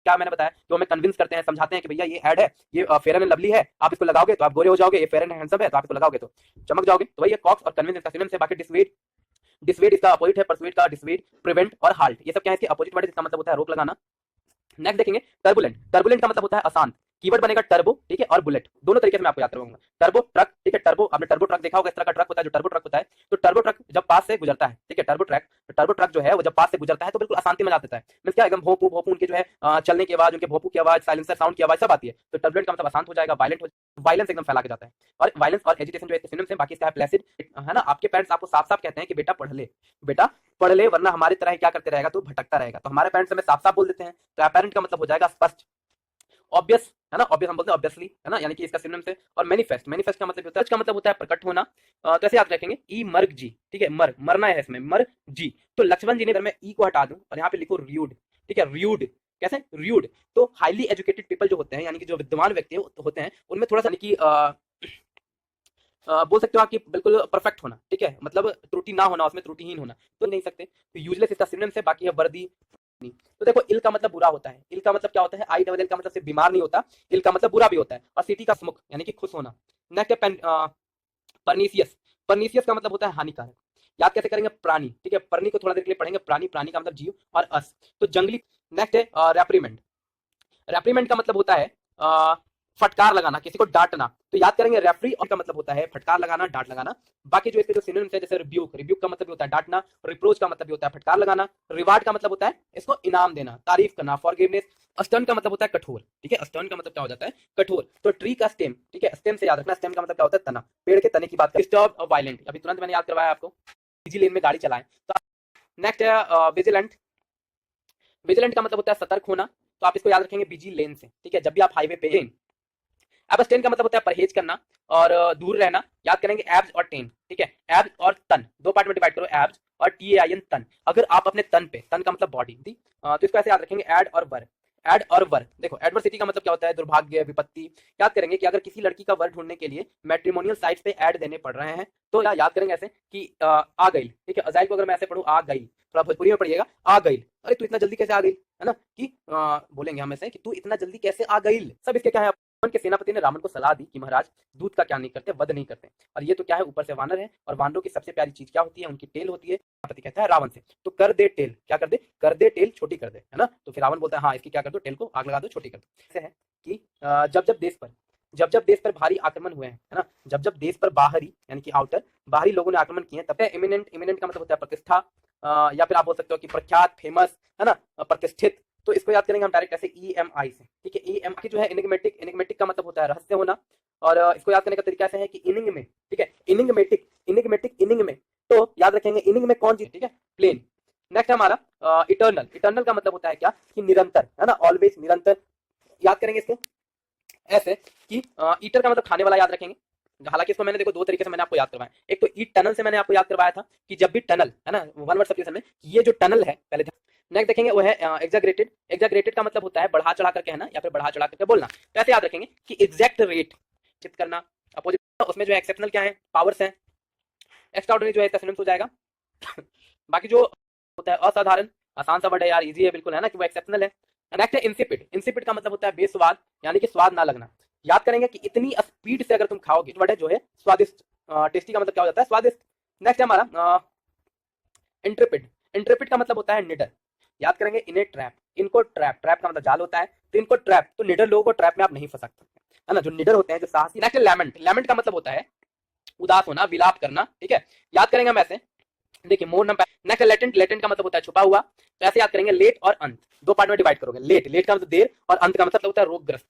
क्या मैंने बताया कि वो हमें कन्विंस करते हैं, समझाते हैं कि भैया ये ऐड है, ये फेयर एंड लवली है, आप इसको लगाओगे तो आप गोरे हो जाओगे, ये फेयर एंड हैंडसम है तो आप इसको लगाओगे तो चमक जाओगे। तो वही कॉक्स और कन्विंस इसका सिनोनिम से। बाकी डिसवेड, डिसवेड इसका अपोजिट है परसुएड का, डिसवेड, प्रिवेंट और हाल्ट, ये सब क्या है इसके अपोजिट वर्ड, इसका मतलब होता है रोक लगाना। नेक्स्ट देखेंगे टर्बुलेंट। टर्बुलेंट का मतलब होता है अशांत। कीवर्ड बनेगा टर्बो, ठीक है, और बुलेट, दोनों तरीके से मैं आपको याद करवाऊंगा। टर्बो ट्रक, ठीक है, टर्बो आपने टर्बो ट्रक देखा होगा, इस तरह का ट्रक होता है जो टर्बो ट्रक होता है। तो टर्बो ट्रक जब पास से गुजरता है, ठीक है, टर्बो ट्रक, तो टर्बो ट्रक जो है वो जब पास से गुजरता है तो बिल्कुल अशांति मचा देता है। मींस क्या, एकदम भोंपू भोंपू उनके जो है चलने की आवाज, उनके भोंपू की आवाज, साइलेंसर साउंड की आवाज सब आती है। तो टर्बुलेंट का मतलब अशांत हो जाएगा, वायलेंट हो, वायलेंस एकदम फैला के जाता है। और वायलेंस और एजिटेशन जो है सिनोनिम्स हैं। बाकी इसका है प्लेसिड, है ना, आपके पेरेंट्स आपको साफ साफ कहते हैं कि बेटा पढ़ ले, बेटा पढ़ ले, वरना हमारी तरह ही क्या करते रहेगा, तो भटकता रहेगा। तो हमारे पेरेंट्स हमें साफ साफ बोल देते हैं। तो अपेरेंट का मतलब हो जाएगा स्पष्ट, ऑब्वियस, है ना, ऑब्वियस हम बोलते हैं ऑब्वियसली, है ना, यानी कि इसका सिनोनिम से। और मैनिफेस्ट, मैनिफेस्ट का मतलब होता है, इसका मतलब होता है प्रकट होना। तो ऐसे याद रखेंगे, ई मर्ग जी, ठीक है, मर मरना है इसमें, मर जी। तो लक्ष्मण जी ने, अगर मैं ई को हटा दूं और यहाँ पे लिखो रियूड, ठीक है, रियूड, कैसे रियूड, तो हाईली एजुकेटेड पीपल जो होते हैं, यानी कि जो विद्वान व्यक्ति होते हैं, उनमें थोड़ा सा यानी कि बोल सकते हो आप कि बिल्कुल परफेक्ट होना, ठीक है, मतलब त्रुटि ना होना, उसमें त्रुटिहीन होना तो नहीं सकते। तो यूजलेस इसका सिनोनिम से। बाकी है वर्दी। तो देखो, इल का मतलब बुरा होता है। इल का मतलब क्या होता है, आई डबल एल का मतलब सिर्फ बीमार नहीं होता, इल का मतलब बुरा भी होता है। और सिटी का स्मुख यानी कि खुश होना। नेक्स्ट है परनीसियस। परनीसियस का मतलब होता है हानिकारक। याद कैसे करेंगे, प्राणी, ठीक है, परनी को थोड़ा देर के लिए पढ़ेंगे, प्राणी, प्राणी का मतलब जीव, और अस तो जंगली। नेक्स्ट है रेप्रीमेंट। रेप्रीमेंट का मतलब होता है फटकार लगाना, किसी को डांटना। तो याद करेंगे रेफरी, और का मतलब होता है फटकार लगाना, डांट लगाना। बाकी जो इसके जो सिनोनिम्स है, जैसे रिब्यूक, रिब्यूक का मतलब होता है डांटना, रिप्रोच का मतलब होता है फटकार लगाना, रिवार्ड का मतलब होता है इसको इनाम देना, तारीफ करना, फॉरगिवनेस। स्टर्न का मतलब होता है कठोर, ठीक है, स्टर्न का मतलब क्या हो जाता है, कठोर। तो ट्री का स्टेम, ठीक है, स्टेम से याद रखना, स्टेम का मतलब क्या होता है तना, पेड़ के तने की बात कर। डिस्टर्ब और वायलेंट, अभी तुरंत मैंने याद करवाया आपको, इजी लेन में गाड़ी चलाएं। तो नेक्स्ट है विजिलेंट। विजिलेंट का मतलब होता है सतर्क होना। तो आप इसको याद रखेंगे बीजी लेन से, ठीक है, जब भी आप हाईवे पे। एब्सटेन का मतलब होता है परहेज करना और दूर रहना। याद करेंगे एब्स और टेन, ठीक है, एब्स और तन, दो पार्ट में डिवाइड करो, एब्स और TAIN तन। अगर आप अपने तन पे, तन का मतलब बॉडी, तो इसको ऐसे याद रखेंगे, एड और वर। एड और वर, देखो एडवर्सिटी का मतलब क्या होता है, दुर्भाग्य, विपत्ति। याद करेंगे कि अगर किसी लड़की का वर ढूंढने के लिए मैट्रिमोनियल साइट पे ऐड देने पड़ रहे हैं, तो याद करेंगे ऐसे कि आ गई, ठीक है, अजाइल को अगर मैं ऐसे पढ़ूं, आ गई, थोड़ा भोजपुरी में पढ़िएगा, आ गई, अरे तू इतना जल्दी कैसे आ गई, है ना, कि बोलेंगे हम ऐसे कि तू इतना जल्दी कैसे आ गई। सब इसके क्या है, रावण के सेनापति ने रावण को सलाह दी कि महाराज दूध का क्या नहीं करते, वध नहीं करते। और ये तो क्या है, ऊपर से वानर है, और वानरों की सबसे प्यारी चीज क्या होती है, उनकी टेल होती है। सेनापति कहता है रावण से, तो कर दे टेल, क्या कर दे टेल छोटी कर दे, है ना। तो फिर रावण बोलता है हाँ इसकी क्या कर दो, टेल को आग लगा दो, छोटी कर दो। ऐसे है कि जब जब देश पर भारी आक्रमण हुए हैं, है ना, जब जब देश पर बाहरी यानी कि आउटर बाहरी लोगों ने आक्रमण किए, तब इमिनेंट, इमिनेंट का मतलब होता है प्रतिष्ठा, या फिर आप बोल सकते हो कि प्रख्यात, फेमस, है ना, प्रतिष्ठित। तो इसको याद करेंगे हम डायरेक्ट ऐसे EMI से, ठीक है। EMI जो है इनिग्मेटिक, इनिग्मेटिक का मतलब होता है रहस्य होना। और इसको याद करने का तरीका ऐसे है कि इनिंग में, ठीक है, इनिग्मेटिक, इनिग्मेटिक इनिंग में, तो याद रखेंगे इनिंग में कौन जीत, ठीक है, प्लेन। नेक्स्ट हमारा इटर्नल। इटर्नल का मतलब होता है क्या, कि निरंतर, है ना, ऑलवेज, निरंतर। याद करेंगे इसको ऐसे कि ईटर का मतलब खाने वाला याद रखेंगे। हालांकि इसको मैंने देखो दो तरीके से मैंने आपको याद करवाया। एक तो ईट टनल से मैंने आपको याद करवाया था कि जब भी टनल, है ना, वन वर्ड सब्जेक्शन में, ये जो टनल है पहले। नेक्स्ट देखेंगे वो है एग्जैगरेटेड। एग्जैगरेटेड का मतलब होता है बढ़ा चढ़ा कर कहना या फिर बढ़ा चढ़ा करके बोलना। तो ऐसे याद रखेंगे कि एग्जैक्ट रेट चित करना, अपोजिट। उसमें जो है एक्सेप्शनल क्या है, पावर्स है। एक्स्ट्राऑर्डिनरी जो है सिनोनिम्स हो जाएगा। बाकी जो होता है असाधारण, आसान सा वर्ड है यार, इजी है बिल्कुल, है ना, कि वो एक्सेप्शनल है। नेक्स्ट है इंसिपिड। इंसिपिड का मतलब होता है बेस्वाद, यानी कि स्वाद ना लगना। याद करेंगे कि इतनी स्पीड से अगर तुम खाओगे, वर्ड है जो है स्वादिष्ट, टेस्टी का मतलब क्या हो जाता है, स्वादिष्ट। नेक्स्ट है हमारा इंट्रेपिड। इंट्रेपिड का मतलब होता है निडर। याद करेंगे इन्हें ट्रैप, इनको ट्रैप, ट्रैप का मतलब जाल होता है, तो इनको ट्रैप, तो निडर लोगों को ट्रैप में आप नहीं फंस सकते, है ना, जो निडर होते हैं, जो साहसी। Next lament. लैमेंट का मतलब होता है उदास होना, विलाप करना, ठीक है। याद करेंगे हम ऐसे, देखिए मोर नंबर। Next latent. लेटेंट का मतलब होता है छुपा हुआ। तो ऐसे याद करेंगे लेट और अंत, दो पार्ट में डिवाइड करोगे। लेट, लेट का मतलब देर, और अंत का मतलब होता है रोगग्रस्त।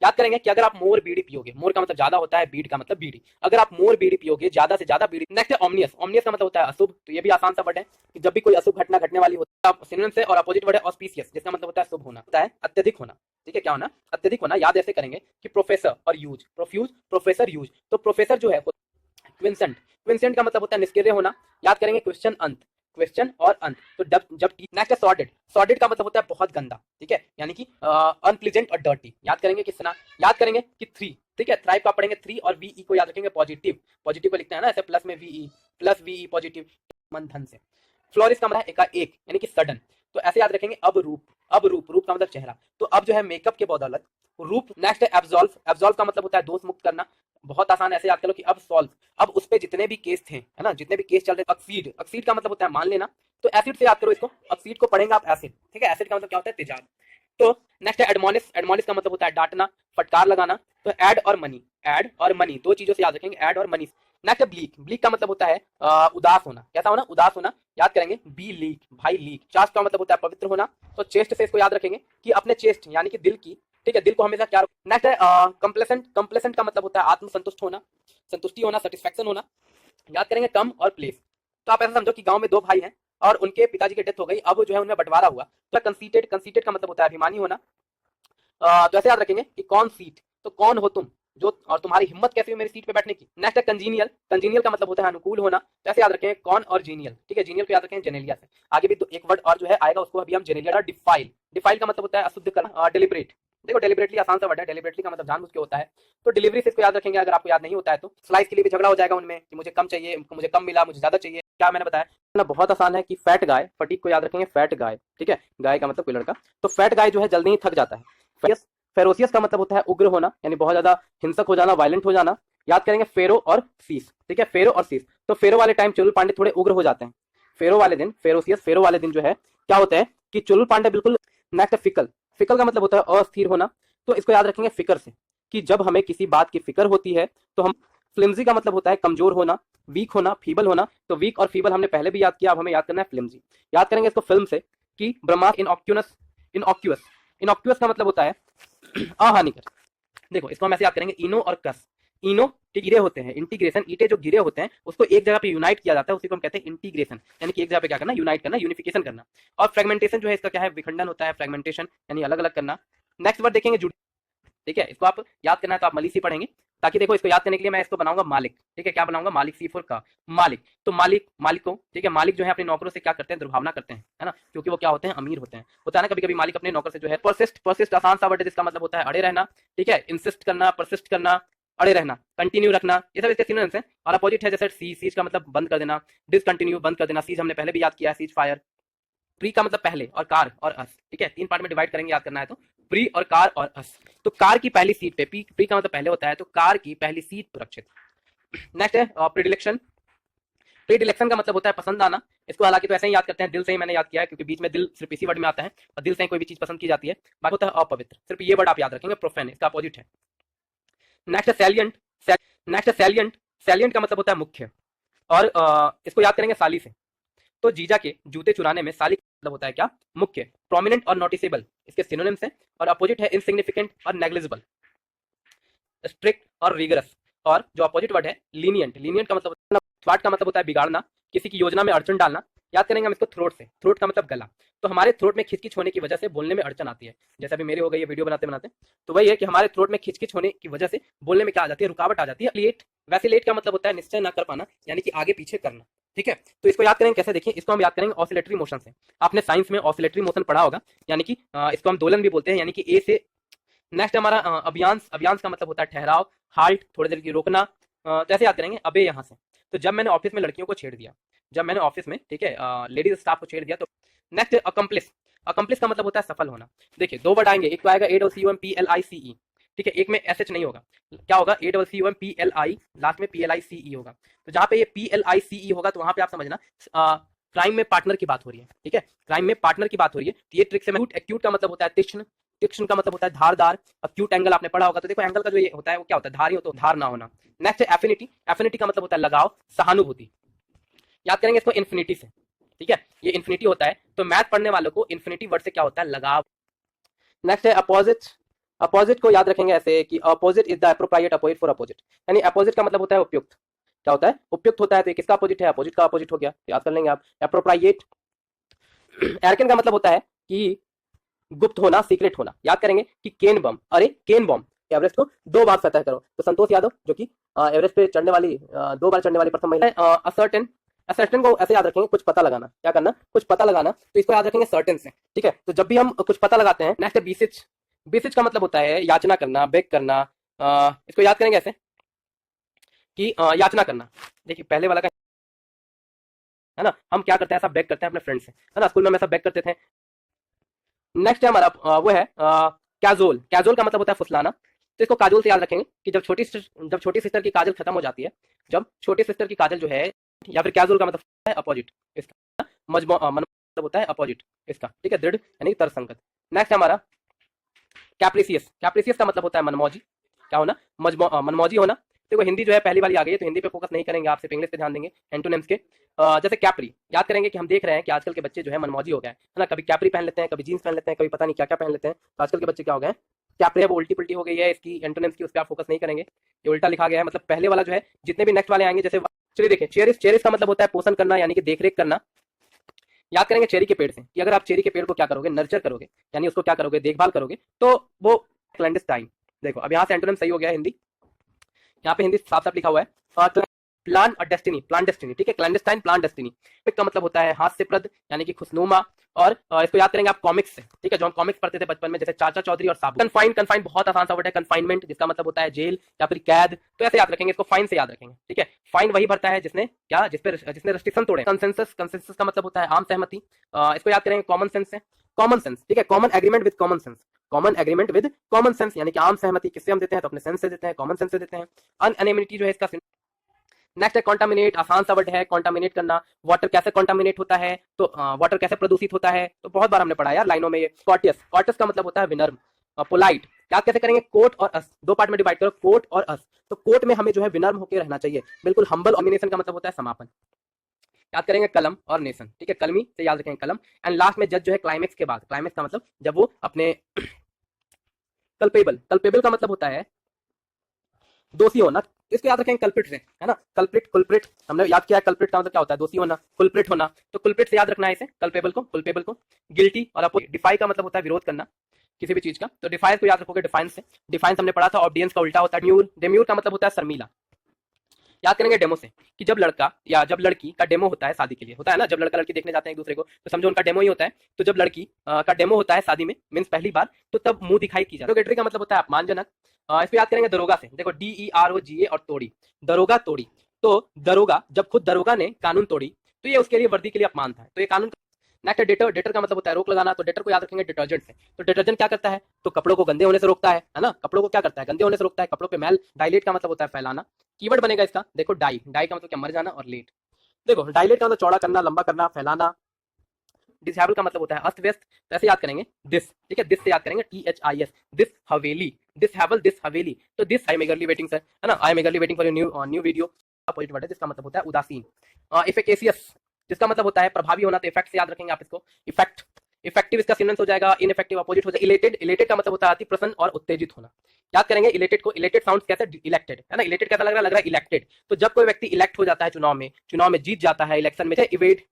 याद करेंगे कि अगर आप मोर बीड़ी पियोगे, मोर का मतलब ज्यादा होता है, बीड का मतलब बीड़ी, अगर आप मोर बीड़ी पियोगे, ज्यादा से ज्यादा बीड़ी। नेक्स्ट है ऑमनियस। ऑमनियस का मतलब होता है अशुभ। तो ये भी आसान सा वर्ड है कि जब भी कोई अशुभ घटना घटने वाली होती है, सिनोनिम से। और अपोजिट वर्ड है ऑस्पिशियस, जिसका मतलब होता है शुभ होना, होता है अत्यधिक होना, ठीक है, क्या होना, अत्यधिक होना। याद ऐसे करेंगे कि प्रोफेसर और यूज, प्रोफ्यूज, प्रोफेसर, यूज। तो प्रोफेसर जो है क्विंसेंट। क्विंसेंट का मतलब होता है निष्क्रिय होना। याद करेंगे क्वेश्चन अंत, क्वेश्चन और अंत। तो जब नेक्स्ट है सॉर्डेड। सॉर्डेड का मतलब होता है बहुत गंदा, ठीक है, यानी कि अनप्लीजेंट और डर्टी। याद करेंगे किसना, याद करेंगे कि थ्री, ठीक है, थ्राइव का पढ़ेंगे थ्री, और VE को याद रखेंगे पॉजिटिव। पॉजिटिव को लिखते हैं ना ऐसे प्लस में VE, प्लस VE पॉजिटिव, मन धन से। फ्लोरिश का मतलब है एक यानी कि सडन। तो ऐसे याद रखेंगे अब रूप, अब रूप, रूप का मतलब चेहरा। तो अब जो है मेकअप के बदौलत रूप। नेक्स्ट है एब्जॉल्व, एब्जॉल्व का मतलब होता है दोष मुक्त करना। बहुत आसान, ऐसे याद कर लो कि अब सॉल्व, अब उस पे जितने भी केस थे, है ना, जितने भी केस चल रहे। अक्सीड, अक्सीड का मतलब होता है मान लेना, तो एसिड से याद करो इसको, अक्सीड को पढ़ेंगे आप एसिड, ठीक है। एसिड का मतलब क्या होता है, तेजाब। तो नेक्स्ट है एडमोनिश, एडमोनिश का मतलब होता है डांटना, फटकार लगाना। तो ऐड और मनी, ऐड और मनी दो चीजों से याद रखेंगे, ऐड और मनी। नेक्स्ट है ब्लीक, ब्लीक का मतलब होता है उदास होना। कैसा होना, उदास होना, याद करेंगे। बी लीक, भाई लीक। चास्ट का मतलब होता है पवित्र होना। तो चेस्ट से इसको याद रखेंगे कि अपने चेस्ट यानी कि दिल की, ठीक है, दिल को हमेशा क्या। नेक्स्ट है कंप्लेसेंट, कंप्लेसेंट का मतलब होता है आत्मसंतुष्ट होना, संतुष्टि होना, सेटिस्फैक्शन होना। याद करेंगे कम और प्लेस। तो आप ऐसा समझो कि गांव में दो भाई हैं और उनके पिताजी की डेथ हो गई, अब जो है उनमें बंटवारा हुआ। तो कंसीटेड, कंसीटेड का मतलब होता है अभिमानी होना। तो ऐसे याद रखेंगे कि कौन सीट, तो कौन हो तुम जो, और तुम्हारी हिम्मत कैसे हुई मेरी सीट पे बैठने की। नेक्स्ट है कंजीनियल, कंजीनियल का मतलब होता है अनुकूल होना। तो ऐसे याद रखेंगे कौन और जीनियल, ठीक है। जीनियल को याद रखेंगे जेनेलिया से। आगे भी एक वर्ड और जो है आएगा, उसको अभी हम जेनेलिया। डिफाइल, डिफाइल का मतलब होता है अशुद्ध करना। डिलिबरेट, देखो डेलिबरेटली आसान सा वर्ड है, डेलिबरेटली का मतलब जानबूझ के होता है। तो डिलीवरी से इसको याद रखेंगे, अगर आपको याद नहीं होता है तो। स्लाइस के लिए भी झगड़ा हो जाएगा उनमें कि मुझे कम चाहिए, मुझे कम मिला, मुझे ज्यादा चाहिए। क्या मैंने बताया ना, बहुत आसान है कि फैट गाय, फटीक को याद रखेंगे फैट गाय, ठीक है। गाय का मतलब कोई लड़का। तो फैट गाय जो है जल्दी ही थक जाता है। फेरोसियस का मतलब होता है उग्र होना, यानी बहुत ज्यादा हिंसक हो जाना, वायलेंट हो जाना। याद करेंगे फेरो और सीस, ठीक है, फेरो और सीस। तो फेरो वाले टाइम चुरुल पांडे थोड़े उग्र हो जाते हैं। फेरो वाले दिन, फेरोसियस, फेरो वाले दिन जो है क्या होता है कि चुरुल पांडे बिल्कुल। नेक्स्ट फिकल, फिकल का मतलब होता है अस्थिर होना। तो इसको याद रखेंगे फिकर से, कि जब हमें किसी बात की फिक्र होती है तो हम। फ्लिमजी का मतलब होता है कमजोर होना, वीक होना, फीबल होना। तो वीक और फीबल हमने पहले भी याद किया, अब हमें याद करना है फ्लिमजी। याद करेंगे इसको फिल्म से कि ब्रह्मास्त्र इनऑक्यूनस, इनऑक्यूअस, इनऑक्यूअस का मतलब होता है अहानिकर। देखो इसको हम ऐसे याद करेंगे, इनो और कस। इनो के गिरे होते हैं, इंटीग्रेशन, ईटे जो गिरे होते हैं उसको एक जगह पे यूनाइट किया जाता है, उसी को हम कहते हैं इंटीग्रेशन, यानी कि एक जगह पे क्या करना, यूनाइट करना, यूनिफिकेशन करना। और फ्रेगमेंटेशन जो है इसका क्या है, विखंडन होता है, फ्रेगमेंटेशन यानी अलग अलग करना। नेक्स्ट वर्ड देखेंगे जुड़ी, ठीक है। इसको आप याद करना है तो आप मलिसी पढ़ेंगे, ताकि देखो इसको याद करने के लिए मैं इसको बनाऊंगा मालिक, ठीक है। क्या बनाऊंगा, मालिक, सी फोर का मालिक। तो मालिक, मालिक को, ठीक है, मालिक जो है अपने नौकरों से क्या करते हैं, दुर्भावना करते हैं, है ना, क्योंकि वो क्या होते हैं, अमीर होते हैं। होता है ना कभी कभी मालिक अपने नौकर से जो है। परसिस्ट, परसिस्ट आसान सा वर्ड है जिसका मतलब होता है अड़े रहना, ठीक है। इंसिस्ट करना, परसिस्ट करना, अड़े रहना, कंटिन्यू रखना, ये सब इसके सिनोनिम्स हैं। और अपोजिट है जैसे सी, सीज का मतलब बंद कर देना, डिसकंटिन्यू, बंद कर देना। सीज हमने पहले भी याद किया है, सीज फायर। प्री का मतलब पहले, और कार और अस, ठीक है, तीन पार्ट में डिवाइड करेंगे, याद करना है तो। प्री और कार और अस। तो कार की पहली सीट पे, प्री का मतलब पहले होता है, तो कार की पहली सीट सुरक्षित। नेक्स्ट है प्रिडिलेक्शन, प्रिडिलेक्शन का मतलब होता है पसंद आना। इसको हालांकि तो ऐसे ही याद करते हैं, दिल से ही मैंने याद किया है, क्योंकि बीच में दिल सिर्फ इसी वर्ड में आता है, और दिल से ही कोई भी चीज पसंद की जाती है। बाकी होता है अपवित्र, सिर्फ ये वर्ड आप याद रखेंगे, प्रोफेन इसका अपोजिट है। नेक्स्ट है सैलियंट, नेक्स्ट है सैलियंट, सैलियंट का मतलब होता है मुख्य। और इसको याद करेंगे साली से। तो जीजा के जूते चुराने में साली का मतलब होता है क्या, मुख्य। प्रोमिनेंट और नोटिसेबल इसके सिनोनिम्स हैं, और अपोजिट है इनसिग्निफिकेंट और नेग्लिजिबल। स्ट्रिक्ट और रिगरस, और जो अपोजिट वर्ड है लीनियंट, लीनियंट का मतलब, थ्वाट का मतलब होता है बिगाड़ना, किसी की योजना में अड़चन डालना। याद करेंगे हम इसको थ्रोट से, थ्रोट का मतलब गला। तो हमारे थ्रोट में खिचकिच होने की वजह से बोलने में अड़चन आती है, जैसे अभी मेरे हो गई है वीडियो बनाते बनाते। तो वही है कि हमारे थ्रोट में खिचकिच होने की वजह से बोलने में क्या आ जाती है, रुकावट आ जाती है। लेट, वैसे लेट का मतलब होता है निश्चय ना कर पाना, यानी कि आगे पीछे करना, ठीक है। तो इसको याद करेंगे कैसे, देखिए इसको हम याद करेंगे ऑसिलेटरी मोशन से। आपने साइंस में ऑसिलेटरी मोशन पढ़ा होगा, यानी कि इसको हम दोलन भी बोलते हैं, यानी कि ए से। नेक्स्ट हमारा अभियांश, अभियांश का मतलब होता है ठहराव, हाल्ट, थोड़ी देर की रोकना। तो ऐसे याद करेंगे अबे यहाँ से। तो जब मैंने ऑफिस में लड़कियों को छेड़ दिया, जब मैंने ऑफिस में, ठीक है, लेडीज स्टाफ को छेड़ दिया। तो नेक्स्ट अकम्प्लिस, अकम्प्लिस का मतलब होता है सफल होना। देखिए दो वर्ड आएंगे, एक तो आएगा ACCUMPLICE, ठीक है, एक में SH नहीं होगा, क्या होगा, ACCUMPLI, लास्ट में PLICE होगा। तो जहाँ पे ये PLICE होगा तो वहां पे आप समझना क्राइम में पार्टनर की बात हो रही है, ठीक है, क्राइम में पार्टनर की बात हो रही है। तो ये ट्रिक से मैं, एक्यूट का मतलब होता है तीक्ष्ण, तीक्ष्ण का मतलब होता है धारदार, एक्यूट एंगल आपने पढ़ा होगा। तो देखो एंगल का जो ये होता है वो क्या होता है, धार ही हो तो धार ना होना। नेक्स्ट है एफिनिटी, एफिनिटी का मतलब होता है लगाव, सहानुभूति। याद करेंगे इसको इन्फिनिटी से, ठीक है, ये इन्फिनिटी होता है। तो मैथ पढ़ने वालों को इन्फिनिटी वर्ड से क्या होता है, लगाव। नेक्स्ट है अपोजिट, अपोजिट को याद रखेंगे ऐसे कि opposite is the appropriate opposite for opposite, यानी अपोजिट का मतलब होता है उपयुक्त। क्या होता है, उपयुक्त होता है। तो किसका अपोजिट है, अपोजिट का अपोजिट हो गया, याद कर लेंगे आप, एप्रोप्रिएट। एर्कन का मतलब होता है कि गुप्त होना, सीक्रेट होना। याद करेंगे कि केन बम, अरे केन बम, एवरेस्ट को 2 बार फतह करो। तो संतोष यादव जो कि एवरेस्ट पे चढ़ने वाली 2 बार चढ़ने वाली प्रथम महिला है। असर्टेन, असर्टेन को ऐसे याद रखेंगे, कुछ पता लगाना। क्या करना, कुछ पता लगाना। तो इसको याद रखेंगे सर्टेन से, ठीक है। तो जब भी हम कुछ पता लगाते हैं। नेक्स्ट है बीसिच, बीसिच का मतलब होता है याचना करना, बेग करना। इसको याद करेंगे ऐसे कि याचना करना। देखिए पहले वाला का, है ना, हम क्या करते हैं, ऐसा बेग करते हैं अपने फ्रेंड से, है ना, स्कूल में हम ऐसा बेग करते थे, नेक्स्ट है हमारा वो है कैजुअल। कैजुअल का मतलब होता है फुसलाना। तो इसको काजोल से याद रखेंगे कि जब छोटी सिस्टर की काजल खत्म हो जाती है, जब छोटी सिस्टर की काजल जो है, या फिर कैजुअल का मतलब है अपोजिट इसका, मतलब होता है अपोजिट इसका, ठीक है, दृढ़ यानी तर्कसंगत। नेक्स्ट हमारा कैप्रिसियस। कैप्रिसियस का मतलब होता है मनमौजी। क्या होना? मनमौजी होना। देखो हिंदी जो है पहली वाली आ गई है, तो हिंदी पे फोकस नहीं करेंगे, आप सिर्फ इंग्लिश पे ध्यान देंगे एंटोनिम्स के। जैसे कैप्री याद करेंगे कि हम देख रहे हैं कि आजकल के बच्चे जो है मनमौजी हो गए हैं, है ना, कभी कैप्री पहन लेते हैं, कभी जीन्स पहन लेते हैं, कभी पता नहीं क्या क्या पहन लेते हैं। तो आजकल के बच्चे क्या हो गए हैं, कैप्री है वो उल्टी पुल्टी हो गई है, इसकी एंटोनिम्स की उस पर आप फोकस नहीं करेंगे, ये उल्टा लिखा गया है। मतलब पहले वाला जो है, जितने भी नेक्स्ट वाले आएंगे, जैसे चलिए देखिए चेरिस। चेरिस का मतलब होता है पोषण करना, यानी कि देखरेख करना। याद करेंगे चेरी के पेड़ से कि अगर आप चेरी के पेड़ को क्या करोगे, नर्चर करोगे, यानी उसको क्या करोगे, देखभाल करोगे, तो वो क्लैंडस्टाइन। देखो अब यहाँ से एंटोनिम सही हो गया है हिंदी, यहाँ पे हिंदी साफ साफ लिखा हुआ है प्लान और डेस्टिनी, प्लान डेस्टिनी, ठीक है, क्लैंडस्टाइन प्लान डेस्टिनी। का मतलब होता है हाथ से प्रद, यानी कि खुशनुमा। और इसको याद करेंगे आप कॉमिक्स से, ठीक है, जो हम कॉमिक्स पढ़ते थे बचपन में, जैसे चाचा चौधरी और साबू। कन्फाइन, कन्फाइन बहुत आसान सा वर्ड है, कन्फाइनमेंट, जिसका मतलब होता है जेल या फिर कैद। तो ऐसे याद रखेंगे इसको, फाइन से याद रखेंगे, ठीक है। फाइन वही भरता है जिसने क्या, जिसने रेस्ट्रिक्शन तोड़े। कंसेंसस, कंसेंसस का मतलब होता है आम सहमति। इसको याद करेंगे कॉमन सेंस से, कॉमन सेंस, ठीक है, common agreement with common sense, common agreement with common sense, यानी कि आम सहमति किससे हम देते हैं, तो अपने सेंस से देते हैं, कॉमन सेंस से देते हैं। अनएनिमिटी जो है इसका। नेक्स्ट है कॉन्टामिनेट, आसान सा वर्ड है कॉन्टामिनेट करना। वाटर कैसे कॉन्टामिनेट होता है, तो वाटर कैसे प्रदूषित होता है, तो बहुत बार हमने पढ़ा यार लाइनों में ये। कॉर्टियस, कॉर्टस का मतलब होता है विनम्र। पोलाइट याद कैसे करेंगे, कोट और अस, दो पार्ट में डिवाइड करो, कोट और अस। तो कोट में हमें जो है विनम्र होकर रहना चाहिए, बिल्कुल हम्बल। ऑर्गेनाइजेशन का मतलब होता है समापन। याद करेंगे कलम और नेशन, ठीक है, कलमी से याद रखेंगे कलम। एंड लास्ट में जज जो है क्लाइमेक्स के बाद। क्लाइमेक्स का मतलब जब वो अपने कल्पेबल, कल्पेबल का मतलब होता है दोषी होना। इसको याद रखेंगे कल्प्रिट से, है ना, कल्प्रिट, कुलप्रिट हमने याद किया है। कल्प्रिट का मतलब क्या होता है, दोषी होना, कुलप्रिट होना। तो कुलप्रिट से याद रखना है इसे, कल्पेबल को, कुलपेबल को। गिल्टी और अपोजिट। डिफाई का मतलब होता है विरोध करना किसी भी चीज का, तो डिफाइंस को याद रखोगे डिफाइंस से। डिफाइंस हमने पढ़ा था, ऑडियंस का उल्टा होता है डेम्यूर। डेम्यूर का मतलब होता है शर्मीला। याद करेंगे डेमो से कि जब लड़का या जब लड़की का डेमो होता है शादी के लिए, होता है ना, जब लड़का लड़की देखने जाते हैं एक दूसरे को, तो समझो उनका डेमो ही होता है। तो जब लड़की का डेमो होता है शादी में, मीन्स पहली बार, तो तब मुंह दिखाई की जाती है। का मतलब होता है अपमानजनक। इसको याद करेंगे दरोगा से। देखो DEROGA और तोड़ी, दरोगा तोड़ी। तो दरोगा, जब खुद दरोगा ने कानून तोड़ी, तो ये उसके लिए वर्दी के लिए अपमान था, तो ये कानून। नेक्स्ट है डेटर। डेटर का मतलब होता है रोक लगाना। तो डेटर को याद रखेंगे डिटर्जेंट से। तो डिटर्जेंट क्या करता है, तो कपड़ों को गंदे होने से रोकता है ना, कपड़ों को क्या करता है, गंदे होने से रोकता है, कपड़ों पे मैल। डाइलेट का मतलब होता है फैलाना। कीवर्ड बनेगा इसका, देखो डाई, डाई का मतलब क्या, मर जाना, और लेट। देखो डाइलेट का मतलब चौड़ा करना, लंबा करना, फैलाना। डिसेबल का मतलब होता है अस्त व्यस्त। तो ऐसे याद करेंगे दिस, ठीक है, दिस से याद करेंगे THIS, दिस हवेली, दिस हैवल, दिस हवेली। तो this I am eagerly waiting sir, है ना, I am eagerly waiting for your new video. Opposite word है जिसका मतलब होता है उदासीन। इफिकेशियस जिसका मतलब होता है प्रभावी होना, तो इफेक्ट से याद रखेंगे आप इसको, इफेक्ट। इफेक्टिव इसका सिनोनिम्स हो जाएगा, इनइफेक्टिव अपोजिट हो जाएगा। इलेटेड, इलेटेड का मतलब होता है अति प्रसन्न और उत्तेजित होना। याद करेंगे इलेटेड को, इलेटेड साउंड कैसे, इलेक्टेड, है ना, इलेटेड कैसा लग रहा है इलेक्टेड। तो जब कोई व्यक्ति इलेक्ट हो जाता है चुनाव में जीत जाता है, इलेक्शन में। इवेट,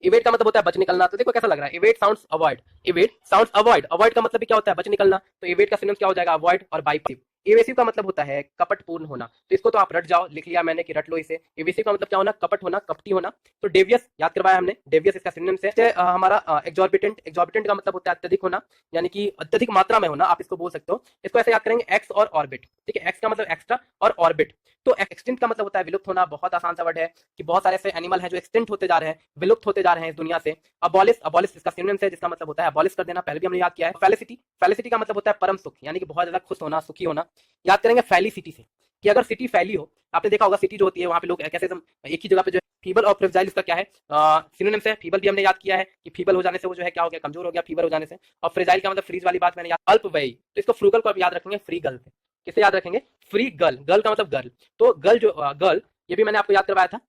इवेट का मतलब होता है बच निकलना। तो देखो कैसा लग रहा है, इवेट sounds avoid, इवेट sounds avoid. Avoid का मतलब भी क्या होता है, बच निकलना। तो इवेट का सिनोनिम क्या हो जाएगा, अवॉइड और बाइपसिव। इवेसिव का मतलब होता है कपटपूर्ण होना। तो इसको तो आप रट जाओ, लिख लिया मैंने कि रट लो इसे। इवेसिव का मतलब क्या होना, कपट होना, कपटी होना। तो डेवियस याद करवाया हमने, डेवियस इसका सिनोनिम से। हमारा एग्जॉर्बिटेंट, एग्जॉर्बिटेंट का मतलब होता है अत्यधिक होना, यानी कि अत्यधिक मात्रा में होना, आप इसको बोल सकते हो। इसको ऐसे याद करेंगे एक्स और ऑर्बिट, ठीक है, एक्स का मतलब एक्स्ट्रा और ऑर्बिट। तो एक्सटिंक्ट का मतलब होता है विलुप्त होना। बहुत आसान सा वर्ड है कि बहुत सारे ऐसे एनिमल हैं जो एक्सटिंक्ट होते जा रहे हैं, विलुप्त होते जा रहे हैं इस दुनिया से। अबॉलिश, अबॉलिश इसका सिनोनिम है जिसका मतलब होता है अबॉलिश कर देना, पहले भी हमने याद किया है। फेलिसिटी, फेलिसिटी का मतलब होता है परम सुख, यानी कि बहुत ज्यादा खुश होना, सुखी होना। याद करेंगे फैलिसिटी से कि अगर सिटी फैली हो, आपने देखा होगा सिटी जो होती है वहां पे लोग कैसे एक ही जगह पे जो है। फीबल और फ्रेजाइल इसका क्या है, सिनोनिम है। फीबल भी हमने याद किया है कि फीबल हो जाने से वो जो है क्या हो गया, कमजोर हो गया, फीवर हो जाने से। और फ्रेजाइल का मतलब फ्रीज वाली बात मैंने याद। अल्पवयी, तो इसको फ्रूगल को आप याद रखेंगे फ्री गर्ल से। किसे याद रखेंगे, फ्री गर्ल, गर्ल का मतलब गर्ल। तो गर्ल जो गर्ल, ये भी मैंने आपको याद करवाया था,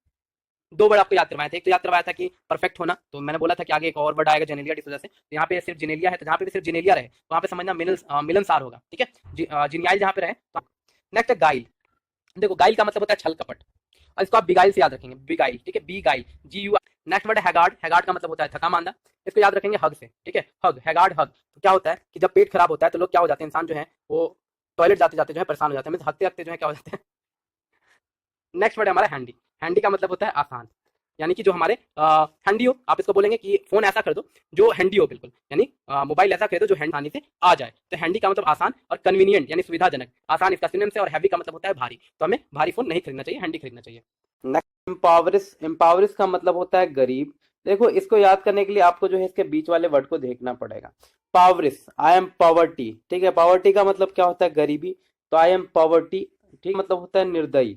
दो वर्ड आपको याद करवाए थे। एक तो याद करवाया था कि परफेक्ट होना, तो मैंने बोला था कि आगे एक और वर्ड आएगा जेनेलिया इस वजह से। तो यहाँ पे सिर्फ जेनेलिया है, तो जहाँ पे भी सिर्फ जेनेलिया रहे तो वहाँ पे समझना मिलनसार होगा, ठीक है, जिनियाइल जहाँ पे रहे। नेक्स्ट है गाइल। देखो गाइल का मतलब होता है छल कपट, और इसको आप बिगाइल से याद रखेंगे, बिगाइल, ठीक है, बी गाइल, GU। नेक्स्ट वर्ड है हैगार्ड। हैगार्ड का मतलब होता है थका मांदा, इसको याद रखेंगे हग से, ठीक है, हग, हैगार्ड हग। तो क्या होता है कि जब पेट खराब होता है तो लोग क्या हो जाते हैं, इंसान जो है वो टॉयलेट जाते जाते जो है परेशान हो जाते हैं, हगते हगते जो है क्या हो जाते हैं। नेक्स्ट वर्ड है हमारा हैंडी। हैंडी का मतलब होता है आसान, यानी कि जो हमारे हैंडी हो, आप इसको बोलेंगे कि फोन ऐसा कर दो जो हैंडी हो, बिल्कुल, यानी मोबाइल ऐसा खरीदो जो हैंड आसानी से आ जाए। तो हैंडी का मतलब आसान और कन्वीनियंट यानी सुविधाजनक। आसान इसका सिनोनिम से। और हैवी का मतलब होता है भारी, तो हमें भारी फोन नहीं खरीदना चाहिए, हैंडी खरीदना चाहिए। नेक्स्ट एम्पावरिस। एम्पावरिस का मतलब होता है गरीब, देखो इसको याद करने के लिए आपको जो है इसके बीच वाले वर्ड को देखना पड़ेगा। पावरिस, आई एम पॉवर्टी, ठीक है, पॉवर्टी का मतलब क्या होता है, गरीबी, तो आई एम पॉवर्टी, ठीक मतलब होता है निर्दयी,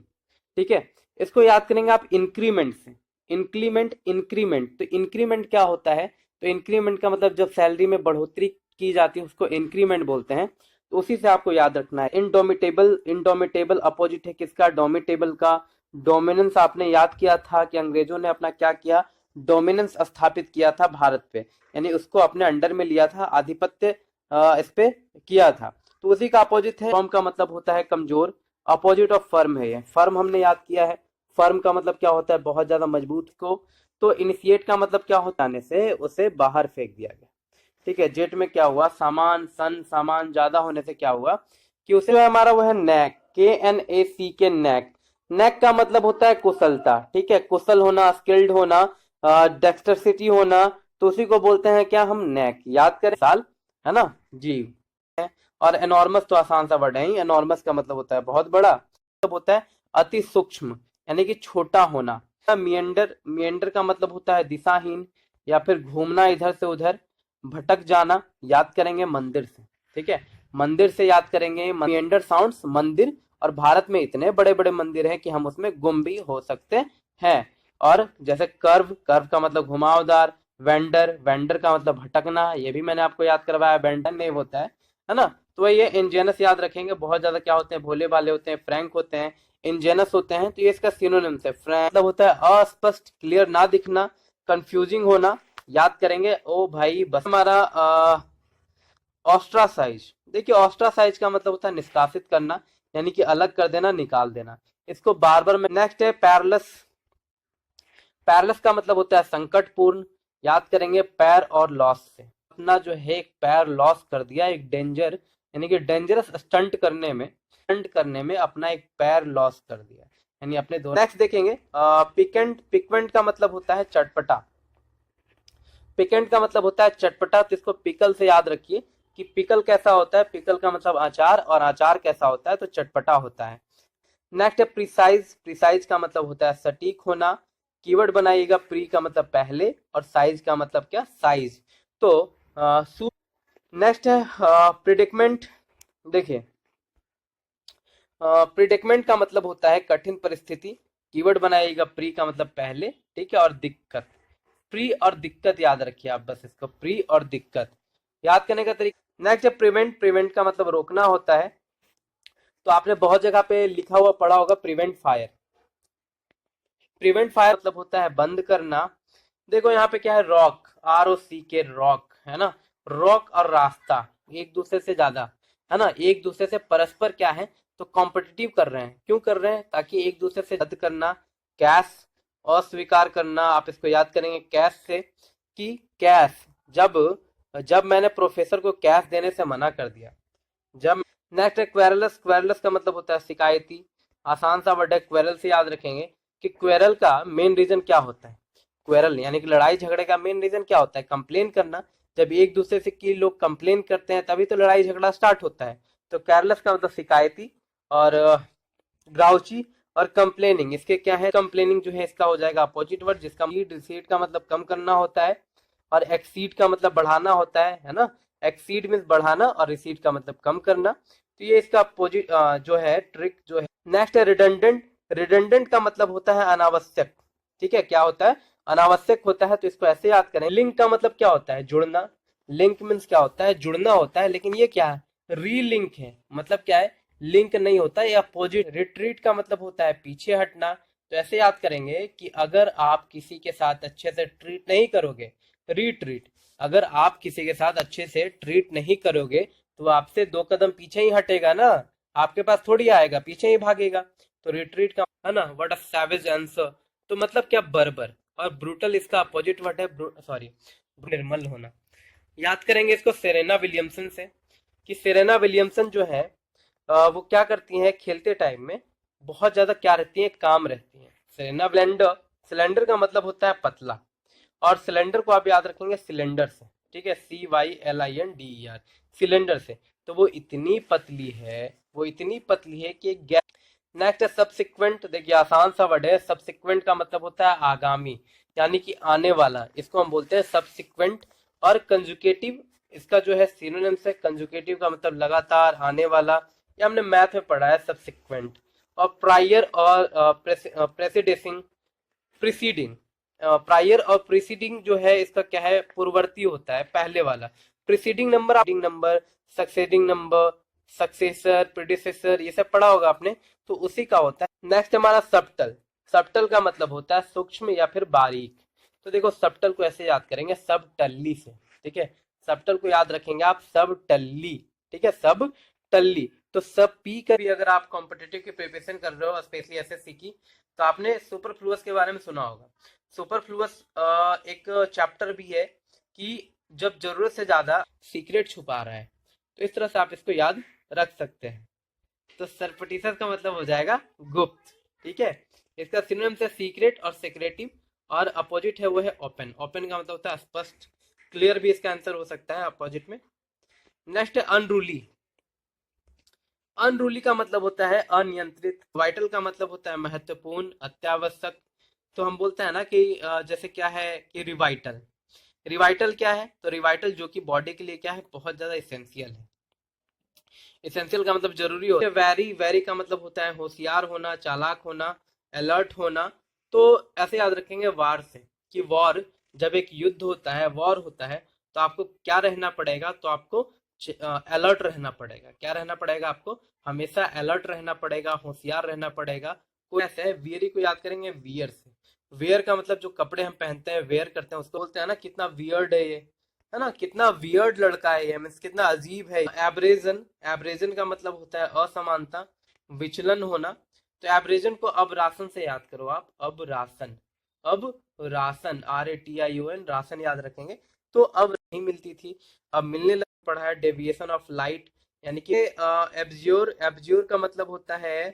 ठीक है। इसको याद करेंगे आप इंक्रीमेंट से, इंक्रीमेंट, इंक्रीमेंट, तो इंक्रीमेंट क्या होता है, तो इंक्रीमेंट का मतलब जब सैलरी में बढ़ोतरी की जाती है उसको इंक्रीमेंट बोलते हैं, तो उसी से आपको याद रखना है। इनडोमिटेबल, इनडोमिटेबल अपोजिट है किसका, डोमिटेबल का। डोमिनेंस आपने याद किया था कि अंग्रेजों ने अपना क्या किया, डोमिनेंस स्थापित किया था भारत पे, यानी उसको अपने अंडर में लिया था, आधिपत्य इस पे किया था। तो उसी का अपोजिट है, फर्म का मतलब होता है कमजोर, अपोजिट ऑफ फर्म है ये, फर्म हमने याद किया है। फर्म का मतलब क्या होता है, बहुत ज्यादा मजबूत को। तो इनिशिएट का मतलब क्या होता है, से उसे बाहर फेंक दिया गया, ठीक है। जेट में क्या हुआ, सामान, सन, सामान ज्यादा होने से क्या हुआ कि उसे जो है हमारा वो है नैक, KNAC के नैक। नैक का मतलब होता है कुशलता, ठीक है, कुशल होना, स्किल्ड होना, डेक्स्टरसिटी होना, तो उसी को बोलते हैं क्या हम, नैक। याद करें साल, है ना जी। और एनॉर्मस तो आसान सा वर्ड है ही, एनॉर्मस का मतलब होता है बहुत बड़ा, मतलब होता है अति सूक्ष्म, यानी कि छोटा होना। मियंडर, मियंडर का मतलब होता है दिशाहीन या फिर घूमना इधर से उधर, भटक जाना। याद करेंगे मंदिर से, ठीक है, मंदिर से याद करेंगे, मियंडर साउंड्स मंदिर, और भारत में इतने बड़े बड़े मंदिर हैं कि हम उसमें गुम भी हो सकते हैं। और जैसे कर्व, कर्व का मतलब घुमावदार, वेंडर, वेंडर का मतलब भटकना, ये भी मैंने आपको याद करवाया, वेंडर नहीं होता है ना। तो ये इंजेनस याद रखेंगे, बहुत ज्यादा क्या होते हैं, भोले भाले होते हैं, फ्रैंक होते हैं, इंजेनस होते हैं, तो ये इसका सिनोनिम्स है। फ्रैंक मतलब होता है अस्पष्ट, क्लियर ना दिखना, कंफ्यूजिंग होना। याद करेंगे, ओ भाई बस हमारा ऑस्ट्रासाइज, देखिए ऑस्ट्रासाइज का मतलब होता है निष्कासित करना, यानी कि अलग कर देना, निकाल देना। इसको बार बार में, नेक्स्ट है पैरलस, पैरलस का मतलब होता है संकटपूर्ण। याद करेंगे पैर और लॉस से, अपना जो है एक पैर लॉस कर दिया, एक डेंजर, यानी कि डेंजरस स्टंट करने में, स्टंट करने में अपना एक पैर लॉस कर दिया, यानी अपने दो। नेक्स्ट देखेंगे पिकेंट, पिकवेंट का मतलब होता है चटपटा, पिकेंट का मतलब होता है चटपटा, तो इसको पिकल से याद रखिए कि पिकल कैसा होता है, पिकल का मतलब अचार, और अचार कैसा होता है, तो चटपटा होता है। नेक्स्ट है प्रिसाइज, प्रिसाइज का मतलब होता है सटीक होना। कीवर्ड बनाइएगा, प्री का मतलब पहले, और साइज का मतलब क्या, साइज। तो नेक्स्ट है प्रिडिकमेंट, देखिए प्रिडिकमेंट का मतलब होता है कठिन परिस्थिति। कीवर्ड बनाइएगा, प्री का मतलब पहले, ठीक है, और दिक्कत, प्री और दिक्कत याद रखिए आप, बस इसको प्री और दिक्कत याद करने का तरीका। नेक्स्ट है प्रिवेंट, प्रिवेंट का मतलब रोकना होता है, तो आपने बहुत जगह पे लिखा हुआ पढ़ा होगा प्रिवेंट फायर, प्रिवेंट फायर मतलब होता है बंद करना। देखो यहाँ पे क्या है, रॉक, ROCK, रॉक, है ना, रॉक और रास्ता एक दूसरे से ज्यादा, है ना, एक दूसरे से परस्पर क्या है, तो कॉम्पिटिटिव कर रहे हैं, क्यों कर रहे हैं, ताकि एक दूसरे से रद्द करना। कैश, अस्वीकार करना, आप इसको याद करेंगे कैश से, कि कैश, जब जब मैंने प्रोफेसर को कैश देने से मना कर दिया, जब। नेक्स्ट है क्वेरलस, क्वेरलस का मतलब होता है शिकायती, आसान सा वर्ड है, क्वेरल से याद रखेंगे कि क्वेरल का मेन रीजन क्या होता है, क्वेरल यानी कि लड़ाई झगड़े का मेन रीजन क्या होता है, कंप्लेन करना। जब एक दूसरे से की लोग कंप्लेन करते हैं तभी तो लड़ाई झगड़ा स्टार्ट होता है। तो क्वेरलस का मतलब शिकायती, और ग्राउची और कंप्लेनिंग, इसके क्या है, कंप्लेनिंग जो है इसका हो जाएगा अपोजिट वर्ड, जिसका रिसीट का मतलब कम करना होता है, और एक्सीड का मतलब बढ़ाना होता है ना, एक्सीड मीन्स बढ़ाना, और रिसीट का मतलब कम करना। तो ये इसका अपोजिट जो है ट्रिक जो है। नेक्स्ट है रिडंडेंट, रिडंडेंट का मतलब होता है अनावश्यक, ठीक है, क्या होता है, अनावश्यक होता है, तो इसको ऐसे याद करें। लिंक का मतलब क्या होता है, जुड़ना, लिंक मीन्स क्या होता है, जुड़ना होता है, लेकिन ये क्या है, रीलिंक है, मतलब क्या है, लिंक नहीं होता, ये अपोजिट। रिट्रीट का मतलब होता है पीछे हटना, तो ऐसे याद करेंगे कि अगर आप किसी के साथ अच्छे से ट्रीट नहीं करोगे, रिट्रीट, अगर आप किसी के साथ अच्छे से ट्रीट नहीं करोगे तो आपसे 2 कदम पीछे ही हटेगा ना, आपके पास थोड़ी आएगा, पीछे ही भागेगा। तो रिट्रीट का, है ना, व्हाट अ सैवेज आंसर, तो मतलब क्या, बर्बर। और ब्रूटल इसका अपोजिट वर्ड है, सॉरी, निर्मल होना। याद करेंगे इसको सेरेना विलियमसन से, कि सेरेना विलियमसन जो है वो क्या करती हैं, खेलते टाइम में बहुत ज्यादा क्या रहती हैं, काम रहती हैं। सेरेना ब्लेंडर, सिलेंडर का मतलब होता है पतला, और सिलेंडर को आप याद रखेंगे सिलेंडर से, ठीक है, CYLINDER, सिलेंडर से। तो वो इतनी पतली है, वो इतनी पतली है कि गैस। नेक्स्ट है सब्सिक्वेंट, देखिए आसान सा वर्ड है, सब्सिक्वेंट का मतलब होता है आगामी, यानी कि आने वाला, इसको हम बोलते हैं सबसिक्वेंट। और कंजुकेटिव, इसका जो है सिनोनिम्स है। कंजुकेटिव का मतलब लगातार, आने वाला, ये हमने मैथ में पढ़ा है सबसिक्वेंट। और प्रायर और प्रेसिडेसिंग, प्रीसीडिंग। प्रायर और प्रीसीडिंग जो है इसका क्या है, पूर्ववर्ती होता है, पहले वाला। Preceding number, succeeding number, successor, predecessor, ये सब पढ़ा होगा आपने, तो उसी का होता है। नेक्स्ट हमारा सबटल। सबटल का मतलब होता है सूक्ष्म या फिर बारीक। तो देखो सबटल को ऐसे याद करेंगे, सब टल्ली से, ठीक है। सबटल को याद रखेंगे आप सब टल्ली, ठीक है, सब टल्ली। तो सब पी का भी अगर आप कॉम्पिटिटिव की प्रिपरेशन कर रहे हो, स्पेशली एसएससी की, तो आपने सुपरफ्लुअस के बारे में सुना होगा। सुपरफ्लुअस एक चैप्टर भी है कि जब जरूरत से ज्यादा सीक्रेट छुपा रहा है, तो इस तरह से आप इसको याद रख सकते हैं। तो सरपटीसस का मतलब हो जाएगा गुप्त, ठीक है। इसका सिनोनिम है सीक्रेट और सेक्रेटिव, और अपोजिट है वो है ओपन। ओपन का मतलब होता है स्पष्ट, क्लियर भी इसका आंसर हो सकता है अपोजिट में। नेक्स्ट है अनरूली। अनरूली का मतलब होता है अनियंत्रित। वाइटल का मतलब होता है महत्वपूर्ण, अत्यावश्यक। तो हम बोलते हैं ना कि जैसे क्या है कि रिवाइटल। रिवाइटल क्या है, तो रिवाइटल जो कि बॉडी के लिए क्या है, बहुत ज्यादा इसेंशियल है। इसेंशियल का मतलब जरूरी होता है। वेरी, वेरी का मतलब होता है होशियार होना, चालाक होना, अलर्ट होना। तो ऐसे याद रखेंगे वार से, कि वॉर, जब एक युद्ध होता है, वॉर होता है, तो आपको क्या रहना पड़ेगा, तो आपको अलर्ट रहना पड़ेगा। क्या रहना पड़ेगा आपको, हमेशा अलर्ट रहना पड़ेगा, होशियार रहना पड़ेगा। कोई ऐसा है, वियरी को याद करेंगे वियर से। वेयर का मतलब जो कपड़े हम पहनते हैं, वेयर करते हैं, उसको बोलते हैं ना कितना वियर्ड है ये, है ना, कितना वियर्ड लड़का है ये, मीन्स कितना अजीब है। एब्रेजन, एब्रेजन का मतलब होता है असमानता, विचलन होना। तो एब्रेजन को अब राशन से याद करो आप, अब राशन, अब राशन, RATION, राशन याद रखेंगे। तो अब नहीं मिलती थी, अब मिलने लग पड़ा है। डेविएशन ऑफ लाइट, यानी कि एब्ज्योर, एब्ज्योर का मतलब होता है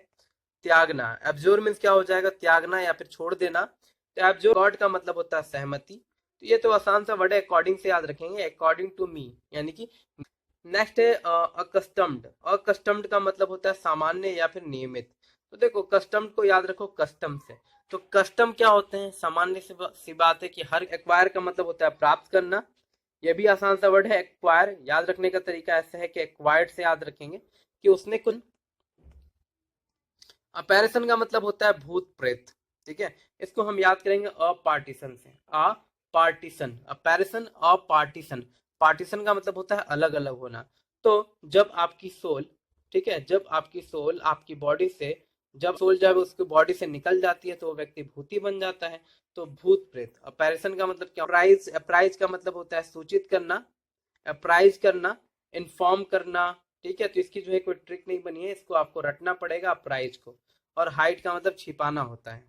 त्यागना। एब्ज्योर मीन्स क्या हो जाएगा, त्यागना या फिर छोड़ देना। तो एब्ज्योर गॉड का मतलब होता है सहमति। तो ये तो आसान सा वर्ड है, अकॉर्डिंग से याद रखेंगे, अकॉर्डिंग टू मी, यानी कि। नेक्स्ट है अकस्टम्ड। अकस्टम्ड का मतलब होता है सामान्य या फिर नियमित। तो देखो कस्टम्ड को याद रखो कस्टम से। तो कस्टम क्या होते हैं, सामान्य सी बात है कि हर। एक्वायर का मतलब होता है प्राप्त करना, यह भी आसान सा वर्ड है। एक्वायर याद रखने का तरीका ऐसा है कि एक्वायर्ड से याद रखेंगे कि उसने कुछ। अपैरिशन का मतलब होता है भूत प्रेत, ठीक है। इसको हम याद करेंगे अपार्टीशन से। A partition, अपैरिशन, अपार्टीशन। पार्टीशन का मतलब होता है अलग अलग होना। तो जब आपकी सोल, ठीक है, जब आपकी सोल आपकी बॉडी से, जब सोल जब उसकी बॉडी से निकल जाती है, तो वो व्यक्ति भूती बन जाता है। तो भूत प्रेत। अपैरिशन का मतलब क्या, अप्राइज, अप्राइज का मतलब होता है सूचित करना, अप्राइज करना, इन्फॉर्म करना, ठीक है। तो इसकी जो है कोई ट्रिक नहीं बनी है, इसको आपको रटना पड़ेगा अप्राइज को। और हाइड का मतलब छिपाना होता है।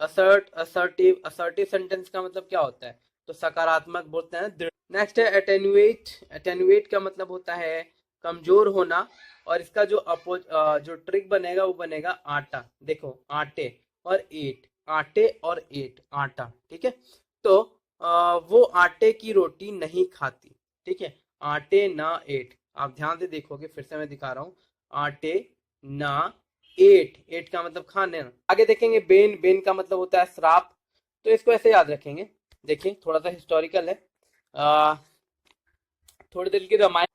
असर्ट, असर्टिव, असर्टिव सेंटेंस का मतलब क्या होता है, तो सकारात्मक बोलते हैं, दृढ़। नेक्स्ट है एटेन्युएट। एटेन्युएट का मतलब होता है कमजोर होना। और इसका जो जो ट्रिक बनेगा वो बनेगा आटा। देखो आटे और एट, आटे और एट, आटा, ठीक है। तो वो आटे की रोटी नहीं खाती, ठीक है। आटे ना एट, आप ध्यान से देखोगे, फिर से मैं दिखा रहा हूँ। आटे ना एट, एट का मतलब खाने ना। आगे देखेंगे बेन, बेन का मतलब होता है श्राप। तो इसको ऐसे याद रखेंगे, देखिए थोड़ा सा हिस्टोरिकल है, थोड़ी देर की रामायण।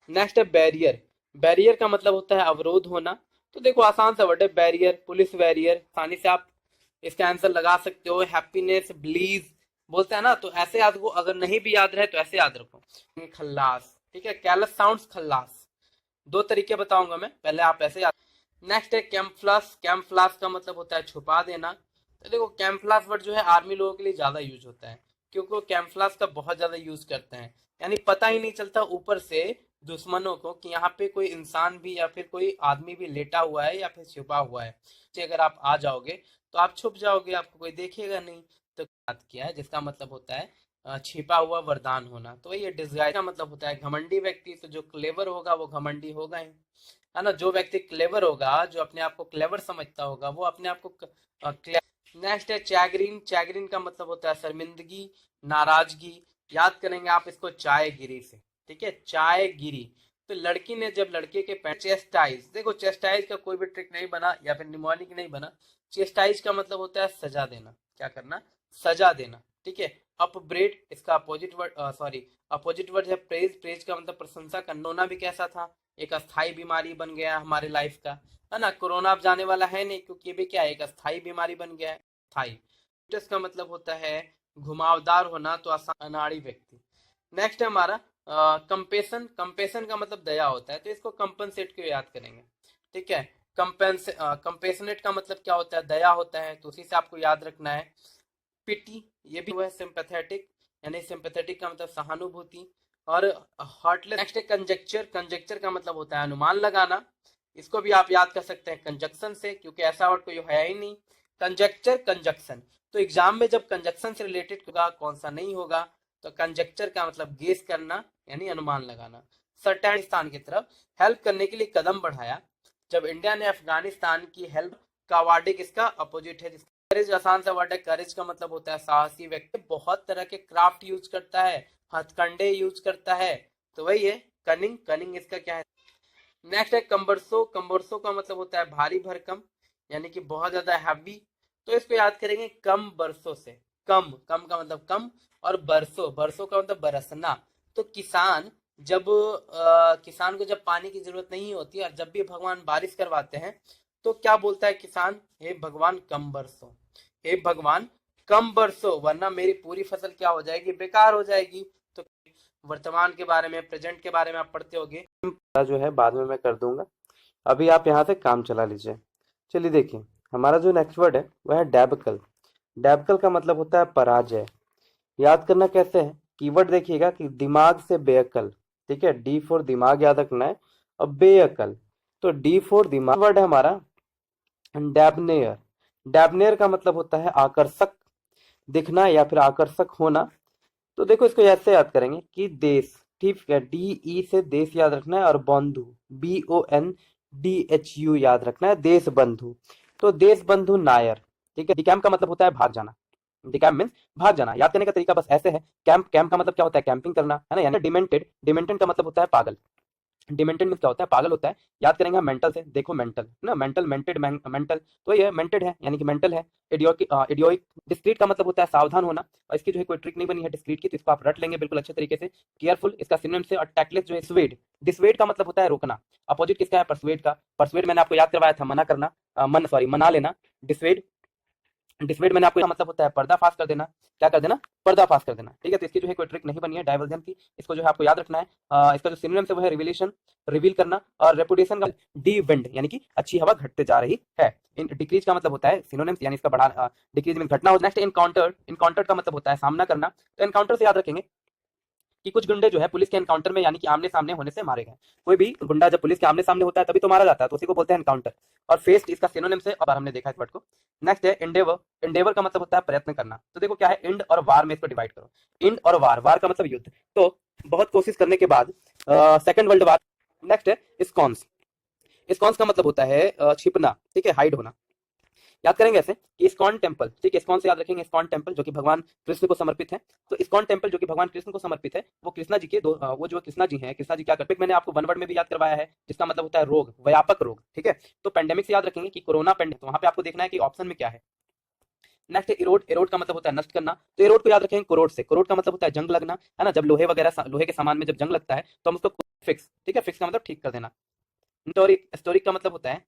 नेक्स्ट है बैरियर। बैरियर का मतलब होता है अवरोध होना। तो देखो आसान सा वर्ड है बैरियर, पुलिस बैरियर, आसानी से आप इसका आंसर लगा सकते हो। हैप्पीनेस, ब्लीज बोलते हैं ना, तो ऐसे याद को, अगर नहीं भी याद रहे तो ऐसे याद रखो। खल्लास, ठीक है, कैलस साउंड्स खल्लास। दो तरीके बताऊंगा मैं, पहले आप ऐसे याद। नेक्स्ट है कैम्फ्लास। कैम्फ्लास का मतलब होता है छुपा देना। तो देखो कैम्फ्लास वर्ड जो है आर्मी लोगों के लिए ज्यादा यूज होता है, क्योंकि वो कैम्फ्लास का बहुत ज्यादा यूज करते हैं। यानी पता ही नहीं चलता ऊपर से दुश्मनों को कि यहाँ पे कोई इंसान भी या फिर कोई आदमी भी लेटा हुआ है या फिर छुपा हुआ है। अगर आप आ जाओगे तो आप छुप जाओगे, आपको कोई देखेगा नहीं। तो बात किया है, जिसका मतलब होता है छिपा हुआ वरदान होना। तो ये डिस्गाइज का मतलब होता है घमंडी व्यक्ति। तो जो क्लेवर होगा वो घमंडी होगा ही, है ना। जो व्यक्ति क्लेवर होगा, जो अपने आप को क्लेवर समझता होगा, वो अपने आप को। नेक्स्ट है चैगरीन। चैगरीन का मतलब होता है शर्मिंदगी, नाराजगी। याद करेंगे आप इसको चाय गिरी से, ठीक है, चाय गिरी। तो लड़की ने जब लड़के के पैर चेस्टाइज, देखो चेस्टाइज का कोई भी ट्रिक नहीं बना या फिर निमोनिक नहीं बना। चेस्टाइज का मतलब होता है सजा देना, क्या करना, सजा देना, ठीक है। अपब्रेड इसका opposite word, sorry opposite word है प्रेज। प्रेज का मतलब प्रशंसा करना। कोरोना भी कैसा था, एक अस्थाई बीमारी बन गया हमारे लाइफ का, है ना। कोरोना अब जाने वाला है नहीं, क्योंकि ये भी क्या है, एक अस्थाई बीमारी बन गया है। स्थाई का मतलब होता है घुमावदार होना, तो अनाड़ी व्यक्ति। नेक्स्ट है हमारा कंपेशन। कंपेशन का मतलब दया होता है, तो इसको कंपनसेट को याद करेंगे, ठीक है। कंपेशनेट का मतलब क्या होता है, दया होता है, तो उसी से आपको याद रखना है। पिटी, ये भी है सिंपैथेटिक, यानी सिंपैथेटिक का मतलब सहानुभूति। और हार्टलेस। नेक्स्ट है कंजेक्चर। कंजेक्चर का मतलब होता है अनुमान लगाना, इसको भी आप याद कर सकते हैं कंजक्शन से, क्योंकि ऐसा वर्ड कोई है ही नहीं। कंजेक्चर, कंजक्शन, तो एग्जाम में जब कंजक्शन से रिलेटेड होगा कौन सा नहीं होगा, तो कंजेक्चर का मतलब गेस करना यानी अनुमान लगाना। सर्टेनिस्तान की तरफ हेल्प करने के लिए कदम बढ़ाया। जब इंडिया ने अफगानिस्तान की हेल्प का वर्ड किसका अपोजिट है, करेज आसान सा वर्ड है। करेज का मतलब होता है साहसी व्यक्ति, बहुत तरह के क्राफ्ट यूज करता है, हथकंडे यूज करता है, तो वही है कनिंग। कनिंग इसका क्या है। नेक्स्ट है कंबरसो। कंबरसो का मतलब होता है भारी भरकम, यानी कि बहुत ज्यादा हैवी, तो इसको याद करेंगे कम बरसों से। कम, कम का मतलब कम, और बरसों, बरसों का मतलब बरसना। तो किसान जब किसान को जब पानी की जरूरत नहीं होती और जब भी भगवान बारिश करवाते हैं, तो क्या बोलता है किसान, हे भगवान कम बरसो, हे भगवान कम बरसो, वरना मेरी पूरी फसल क्या हो जाएगी, बेकार हो जाएगी। तो वर्तमान के बारे में, प्रेजेंट के बारे में आप पढ़ते होगे, जो है बाद में मैं कर दूंगा, अभी आप यहाँ से काम चला लीजिए। चलिए देखिए, हमारा जो नेक्स्ट वर्ड है वह है डैबकल। डैबकल का मतलब होता है पराजय। याद करना कैसे है, कीवर्ड देखिएगा कि दिमाग से बेअकल, ठीक है, डी फॉर दिमाग याद रखना है। अब बेअकल, तो डी फॉर दिमाग। वर्ड है हमारा डैबनेयर। डैबनेयर का मतलब होता है आकर्षक दिखना या फिर आकर्षक होना। तो देखो इसको ऐसे याद करेंगे कि देश, ठीक है, डी ई से देश याद रखना है, और बंधु BONDHU याद रखना है, देश बंधु। तो देश बंधु नायर, ठीक है। डिकैम्प का मतलब होता है भाग जाना। डिकैम्प मीन्स भाग जाना। याद करने का तरीका बस ऐसे है, कैंप, कैंप का मतलब क्या होता है, कैंपिंग करना, है ना। यानी डिमेंटेड, डिमेंटेड का मतलब होता है पागल। डिमेंटेड में क्या होता है, पागल होता है। याद करेंगे हम मेंटल से, देखो मेंटल ना, मेंटल, मेंटेड, मेंटल, तो ये मेंटेड है यानी कि मेंटल है। इडियोइक। डिस्क्रीट का मतलब होता है सावधान होना, और इसकी जो है कोई ट्रिक नहीं बनी है डिस्क्रीट की, तो इसको आप रट लेंगे बिल्कुल अच्छे तरीके से। केयरफुल इसका सिनोनिम से, और टैकलेस जो है स्वेड। डिसवेड का मतलब होता है रोकना, अपोजिट किसका है, परसुएड का। परसुएड मैंने आपको याद करवाया था मना करना, मना लेना। डिसवेड, डिसवेड मैंने आपको मतलब होता है पर्दाफाश कर देना। क्या कर देना, पर्दाफाश कर देना, ठीक है। तो इसकी जो है कोई ट्रिक नहीं बनी है डाइवर्जन की, इसको जो है आपको याद रखना है। इसका जो सिनोनिम से वो है रिविलेशन, रिवील करना। और रेपुटेशन का डी विंड, यानी कि अच्छी हवा घटते जा रही है। इन डिक्रीज का मतलब होता है सिनोनिम्स, यानी इसका बढ़ा, डिक्रीज में घटना हो। Next encounter. इनकाउंटर का मतलब होता है सामना करना। तो एनकाउंटर से याद रखेंगे कि कुछ गुंडे जो है पुलिस के एनकाउंटर में, यानी कि आमने सामने होने से मारे गए। कोई भी गुंडा जब पुलिस के आमने सामने होता है तभी तो मारा जाता है, तो उसी को बोलते हैं एनकाउंटर। और फेस्ट इसका सिनोनिम से, अब हमने देखा इस वर्ड को। नेक्स्ट है एंडेवर। एंडेवर का मतलब होता है प्रयत्न करना। तो देखो क्या है, इंड और वार में इसको डिवाइड करो। इंड और वार, वार का मतलब युद्ध, तो बहुत कोशिश करने के बाद सेकंड वर्ल्ड वार। नेक्स्ट है स्कॉन्स। स्कॉन्स का मतलब होता है छिपना, ठीक है, हाइड होना। याद करेंगे ऐसे कि इस्कॉन टेम्पल, ठीक है, इस्कॉन से याद रखेंगे इस्कॉन टेम्पल, जो कि भगवान कृष्ण को समर्पित है। तो इस्कॉन टेम्पल जो कि भगवान कृष्ण को समर्पित है, वो कृष्णा जी के वो जो कृष्णा जी हैं, कृष्णा जी क्या करते हैं, मैंने आपको वन वर्ड में भी याद करवाया है, जिसका मतलब होता है रोग, व्यापक रोग, ठीक है। तो पेंडेमिक से याद रखेंगे कि कोरोना पेंडेमिक, तो वहां पे आपको देखना है कि ऑप्शन में क्या है। नेक्स्ट इरोड। इरोड का मतलब होता है नष्ट करना। तो इरोड को याद रखेंगे कोरोड से। कोरोड का मतलब होता है जंग लगना, है ना। जब लोहे वगैरह, लोहे के सामान में जब जंग लगता है तो हम उसको फिक्स, ठीक है, फिक्स का मतलब ठीक कर देना। हिस्टोरिक। हिस्टोरिक का मतलब होता है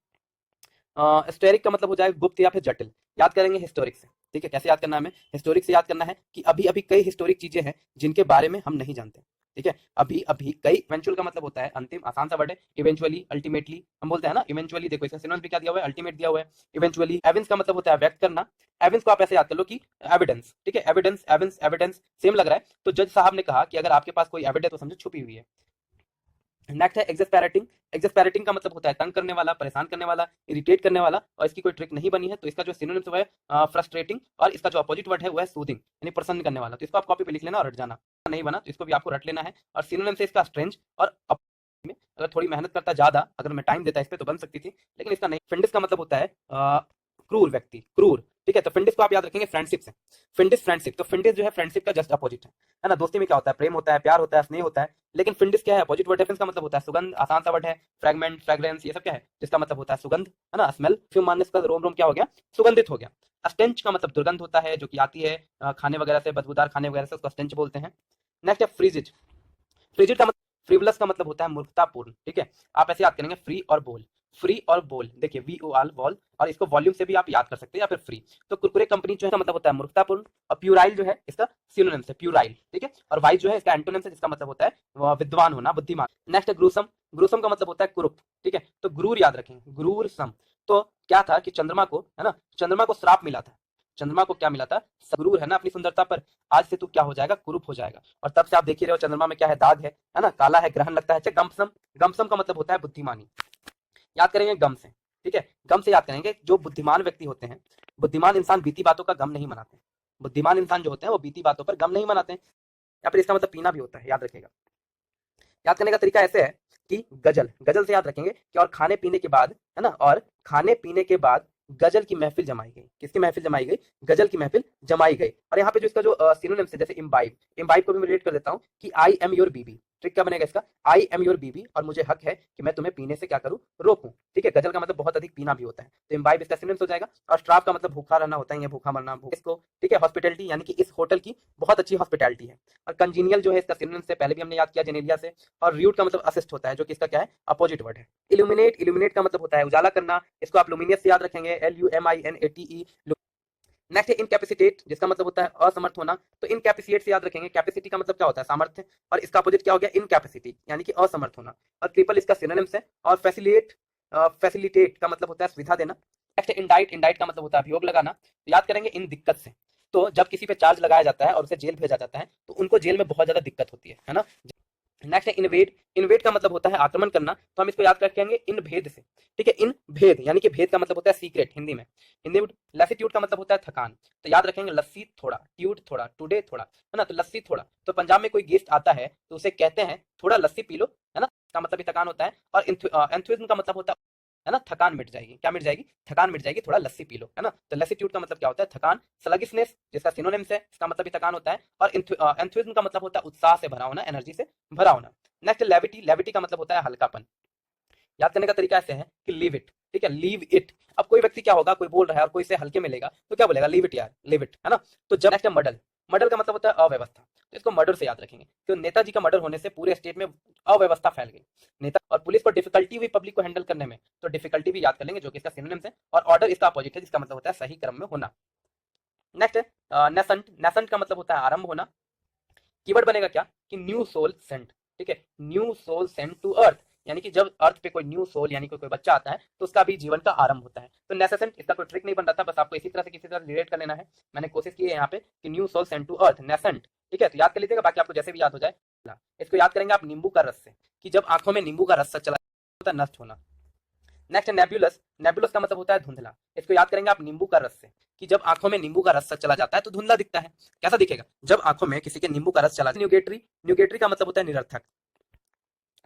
हिस्टोरिक का मतलब हो जाएगा गुप्त या फिर जटिल। याद करेंगे हिस्टोरिक से, ठीक है। कैसे याद करना है हमें, हिस्टोरिक से याद करना है कि अभी अभी कई हिस्टोरिक चीजें हैं जिनके बारे में हम नहीं जानते, ठीक है। अभी अभी कई। इवेंचुअल का मतलब होता है अंतिम, आसान सा वर्ड है। इवेंचुअली, अल्टीमेटली हम बोलते हैं ना, इवेंचुअली। देखो इसका सिनोनिम भी क्या दिया हुआ है, अल्टीमेट दिया हुआ है, इवेंचुअली। एविडेंस का मतलब होता है व्यक्त करना। एविडेंस को आप ऐसे याद कर लो कि एविडेंस, ठीक है, एविडेंस, एविडेंस, एविडेंस सेम लग रहा है। तो जज साहब ने कहा कि अगर आपके पास कोई एविडेंस, तो समझो छुपी हुई है। नेक्स्ट है एक्सपेरेटिंग। एक्सपेरेटिंग का मतलब होता है तंग करने वाला, परेशान करने वाला, इरिटेट करने वाला, और इसकी कोई ट्रिक नहीं बनी है। तो इसका जो सिनोनिम है फ्रस्ट्रेटिंग, और इसका जो अपोजिट वर्ड है वो है सूदिंग, यानी प्रसन्न करने वाला। तो इसको आप कॉपी पे लिख लेना और रट जाना। नहीं बना तो इसको भी आपको रट लेना है। और सिनोनिम से इसका स्ट्रेंज, और में अगर थोड़ी मेहनत करता ज्यादा, अगर मैं टाइम देता इस पे तो बन सकती थी, लेकिन इसका नहीं। फिंडिस का मतलब होता है क्रूर व्यक्ति, क्रूर, ठीक है। तो फिंडिस को आप याद रखेंगे फ्रेंडशिप से। फिंडिस फ्रेंडशिप, तो फिंडिस जो है फ्रेंडशिप का जस्ट अपोजिट है ना। दोस्ती में क्या होता है, प्रेम होता है, प्यार होता है, स्नेह होता है, लेकिन फिंडिस क्या है, अपोजिट वर्ड है। का मतलब होता है सुगंध, आसान सा वर्ड है। फ्रेगमेंट, फ्रेग्रेंस, ये सब क्या है, जिसका मतलब होता है सुगंध, है ना, स्मेल। फ्यू मानने का रोम रोम क्या हो गया, सुगंधित हो गया। स्टेंच का मतलब दुर्गंध होता है जो कि आती है खाने वगैरह से, बदबूदार खाने वगैरह से, उसको स्टेंच बोलते हैं। नेक्स्ट है फ्रिजिड। फ्रिजिड का मतलब, फ्रिवलस का मतलब होता है मूर्खतापूर्ण, ठीक है। आप ऐसे याद करेंगे फ्री और बोल, फ्री और बोल, देखिए वी ओ आल वॉल, और इसको वॉल्यूम से भी आप याद कर सकते हैं, या फिर फ्री। तो कुरकुरे कंपनी जो है का मतलब होता है मूर्खतापूर्ण, और प्यूराइल जो है इसका सिनोनिम है प्यूराइल, ठीक है। और वाइज जो है इसका एंटोनिम है, जिसका मतलब होता है विद्वान होना, बुद्धिमान। नेक्स्ट है ग्रूसम। ग्रूसम का मतलब होता है कुरूप, ठीक है। तो गुरूर याद रखेंगे, गुरूर सम। तो क्या था कि चंद्रमा को, है ना, चंद्रमा को श्राप मिला था। चंद्रमा को क्या मिला था? गुरूर है ना अपनी सुंदरता पर, आज से तू क्या हो जाएगा, कुरूप हो जाएगा। और तब से आप देख ही रहे हो चंद्रमा में क्या है, दाग है ना, काला है, ग्रहण लगता है। गमसम, गमसम का मतलब होता है बुद्धिमानी, याद करेंगे गम से, ठीक है। गम से याद करेंगे, जो बुद्धिमान व्यक्ति होते हैं, बुद्धिमान इंसान बीती बातों का गम नहीं मनाते। बुद्धिमान इंसान जो होते हैं वो बीती बातों पर गम नहीं मनाते हैं। या फिर इसका मतलब पीना भी होता है, याद रखिएगा। याद करने का तरीका ऐसे है कि गजल, गजल से याद रखेंगे कि और खाने पीने के बाद, है ना, और खाने पीने के बाद गजल की महफिल जमाई गई। किसकी महफिल जमाई गई? गजल की महफिल जमाई गई। और यहाँ पे जो इसका जो सिनोनिम्स है, जैसे इम्बाइब, इम्बाइब को भी मैं रिलेट कर देता हूँ कि I am your bibi. Trick क्या बनेगा इसका? आई एम योर बीबी, और मुझे हक है कि मैं तुम्हें पीने से क्या करूँ, रोकूं, ठीक है। गजल का मतलब बहुत अधिक पीना भी होता है, तो इम्बाइब इसका सिनोनिम्स हो जाएगा। और स्ट्राफ का मतलब भूखा रहना होता है, या भूखा मरना, इसको, ठीक है। हॉस्पिटैलिटी, यानी कि इस होटल की बहुत अच्छी हॉस्पिटैलिटी है। और कंजीनियल जो है इसका सिनोनिम्स से पहले भी हमने याद किया जेनेलिया से। और रूट का मतलब असिस्ट होता है, जो कि इसका क्या है, अपोजिट वर्ड है। इल्यूमिनेट, इल्यूमिनेट का मतलब होता है उजाला करना, इसको आप लुमिनियस से याद रखेंगे, LUMINATE। नेक्स्ट है इनकैपेसिटेट, जिसका मतलब होता है असमर्थ होना, तो इनकैपेसिटेट से याद रखेंगे। कैपेसिटी का मतलब क्या होता है? सामर्थ्य, और इसका अपोजिट क्या हो गया? इनकैपेसिटी, यानी कि असमर्थ होना। और क्रिपल इसका सिनोनिम्स है। और फैसिलिटेट, फैसिलिटेट का मतलब होता है सुविधा देना। नेक्स्ट है इंडाइट, इंडाइट का मतलब होता है अभियोग लगाना, तो याद करेंगे इन दिक्कत से। तो जब किसी पे चार्ज लगाया जाता है और उसे जेल भेजा जाता है, तो उनको जेल में बहुत ज्यादा दिक्कत होती है ना। नेक्स्ट है इन्वेड, इन्वेड का मतलब होता है आक्रमण करना, तो हम इसको याद रखेंगे इन भेद से, ठीक है। इन भेद, यानी कि भेद का मतलब होता है सीक्रेट हिंदी में। हिंदी में लैसिट्यूड का मतलब होता है थकान, तो याद रखेंगे लस्सी थोड़ा, ट्यूड थोड़ा, टुडे थोड़ा, है ना। तो लस्सी थोड़ा, तो पंजाब में कोई गेस्ट आता है तो उसे कहते हैं थोड़ा लस्सी पी लो, है ना, का मतलब भी थकान होता है। और एंथुइज्म का मतलब होता है ना, थकान मिट जाएगी। क्या मिट जाएगी? थकान मिट जाएगी, थोड़ा लस्सी पी लो, है ना। तो लैसिट्यूड का मतलब क्या होता है? थकान। स्लगिसनेस, जिसका सिनोनिम्स है, इसका मतलब भी थकान होता है। और एंथुइज्म का मतलब होता है उत्साह से भरा होना, एनर्जी से भरा होना। नेक्स्ट लेविटी, लेविटी का मतलब होता है हल्कापन। याद करने का तरीका ऐसे है कि लीव इट, ठीक है, लीव इट। अब कोई व्यक्ति क्या होगा, कोई बोल रहा है और कोई इसे हल्के में लेगा, तो क्या बोलेगा? लीव इट यार, लीव इट, है ना। तो जब नेक्स्ट है मर्डर, मर्डर का मतलब होता है अव्यवस्था, तो इसको मर्डर से याद रखेंगे। तो नेताजी का मर्डर होने से पूरे स्टेट में अव्यवस्था फैल गई। नेता और पुलिस को डिफिकल्टी हुई पब्लिक को हैंडल करने में, तो डिफिकल्टी भी याद कर लेंगे, जो कि इसका सिनोनिम्स है। और ऑर्डर इसका अपोजिट है, जिसका मतलब होता है सही क्रम में होना। नेक्स्ट है नेसेंट, नेसेंट का मतलब होता है आरंभ होना। कीवर्ड बनेगा क्या? कि न्यू सोल सेंट, ठीक है, new soul sent to earth, यानी कि जब अर्थ पे कोई न्यू सोल, यानी कोई बच्चा आता है, तो उसका भी जीवन का आरंभ होता है। तो नेसेसेंट, इसका कोई ट्रिक नहीं बन रहा था, बस आपको इसी तरह से किसी तरह रिलेट कर लेना है। मैंने कोशिश की है यहाँ पे कि new soul sent to earth, nascent, ठीक है। तो याद कर लीजिएगा, बाकी आपको जैसे भी याद हो जाए। इसको याद करेंगे आप नींबू का रस से, कि जब आंखों में नींबू का रस चला होता है, नष्ट होना। नेक्स्ट है नेबुलस, नेबुलस का मतलब होता है धुंधला, इसको याद करेंगे आप नींबू का रस से, कि जब आंखों में नींबू का रस चला जाता है तो धुंधला दिखता है। कैसा दिखेगा? जब आंखों में किसी के नींबू का रस चला। न्यूगेटरी, न्यूगेटरी का मतलब होता है निरर्थक,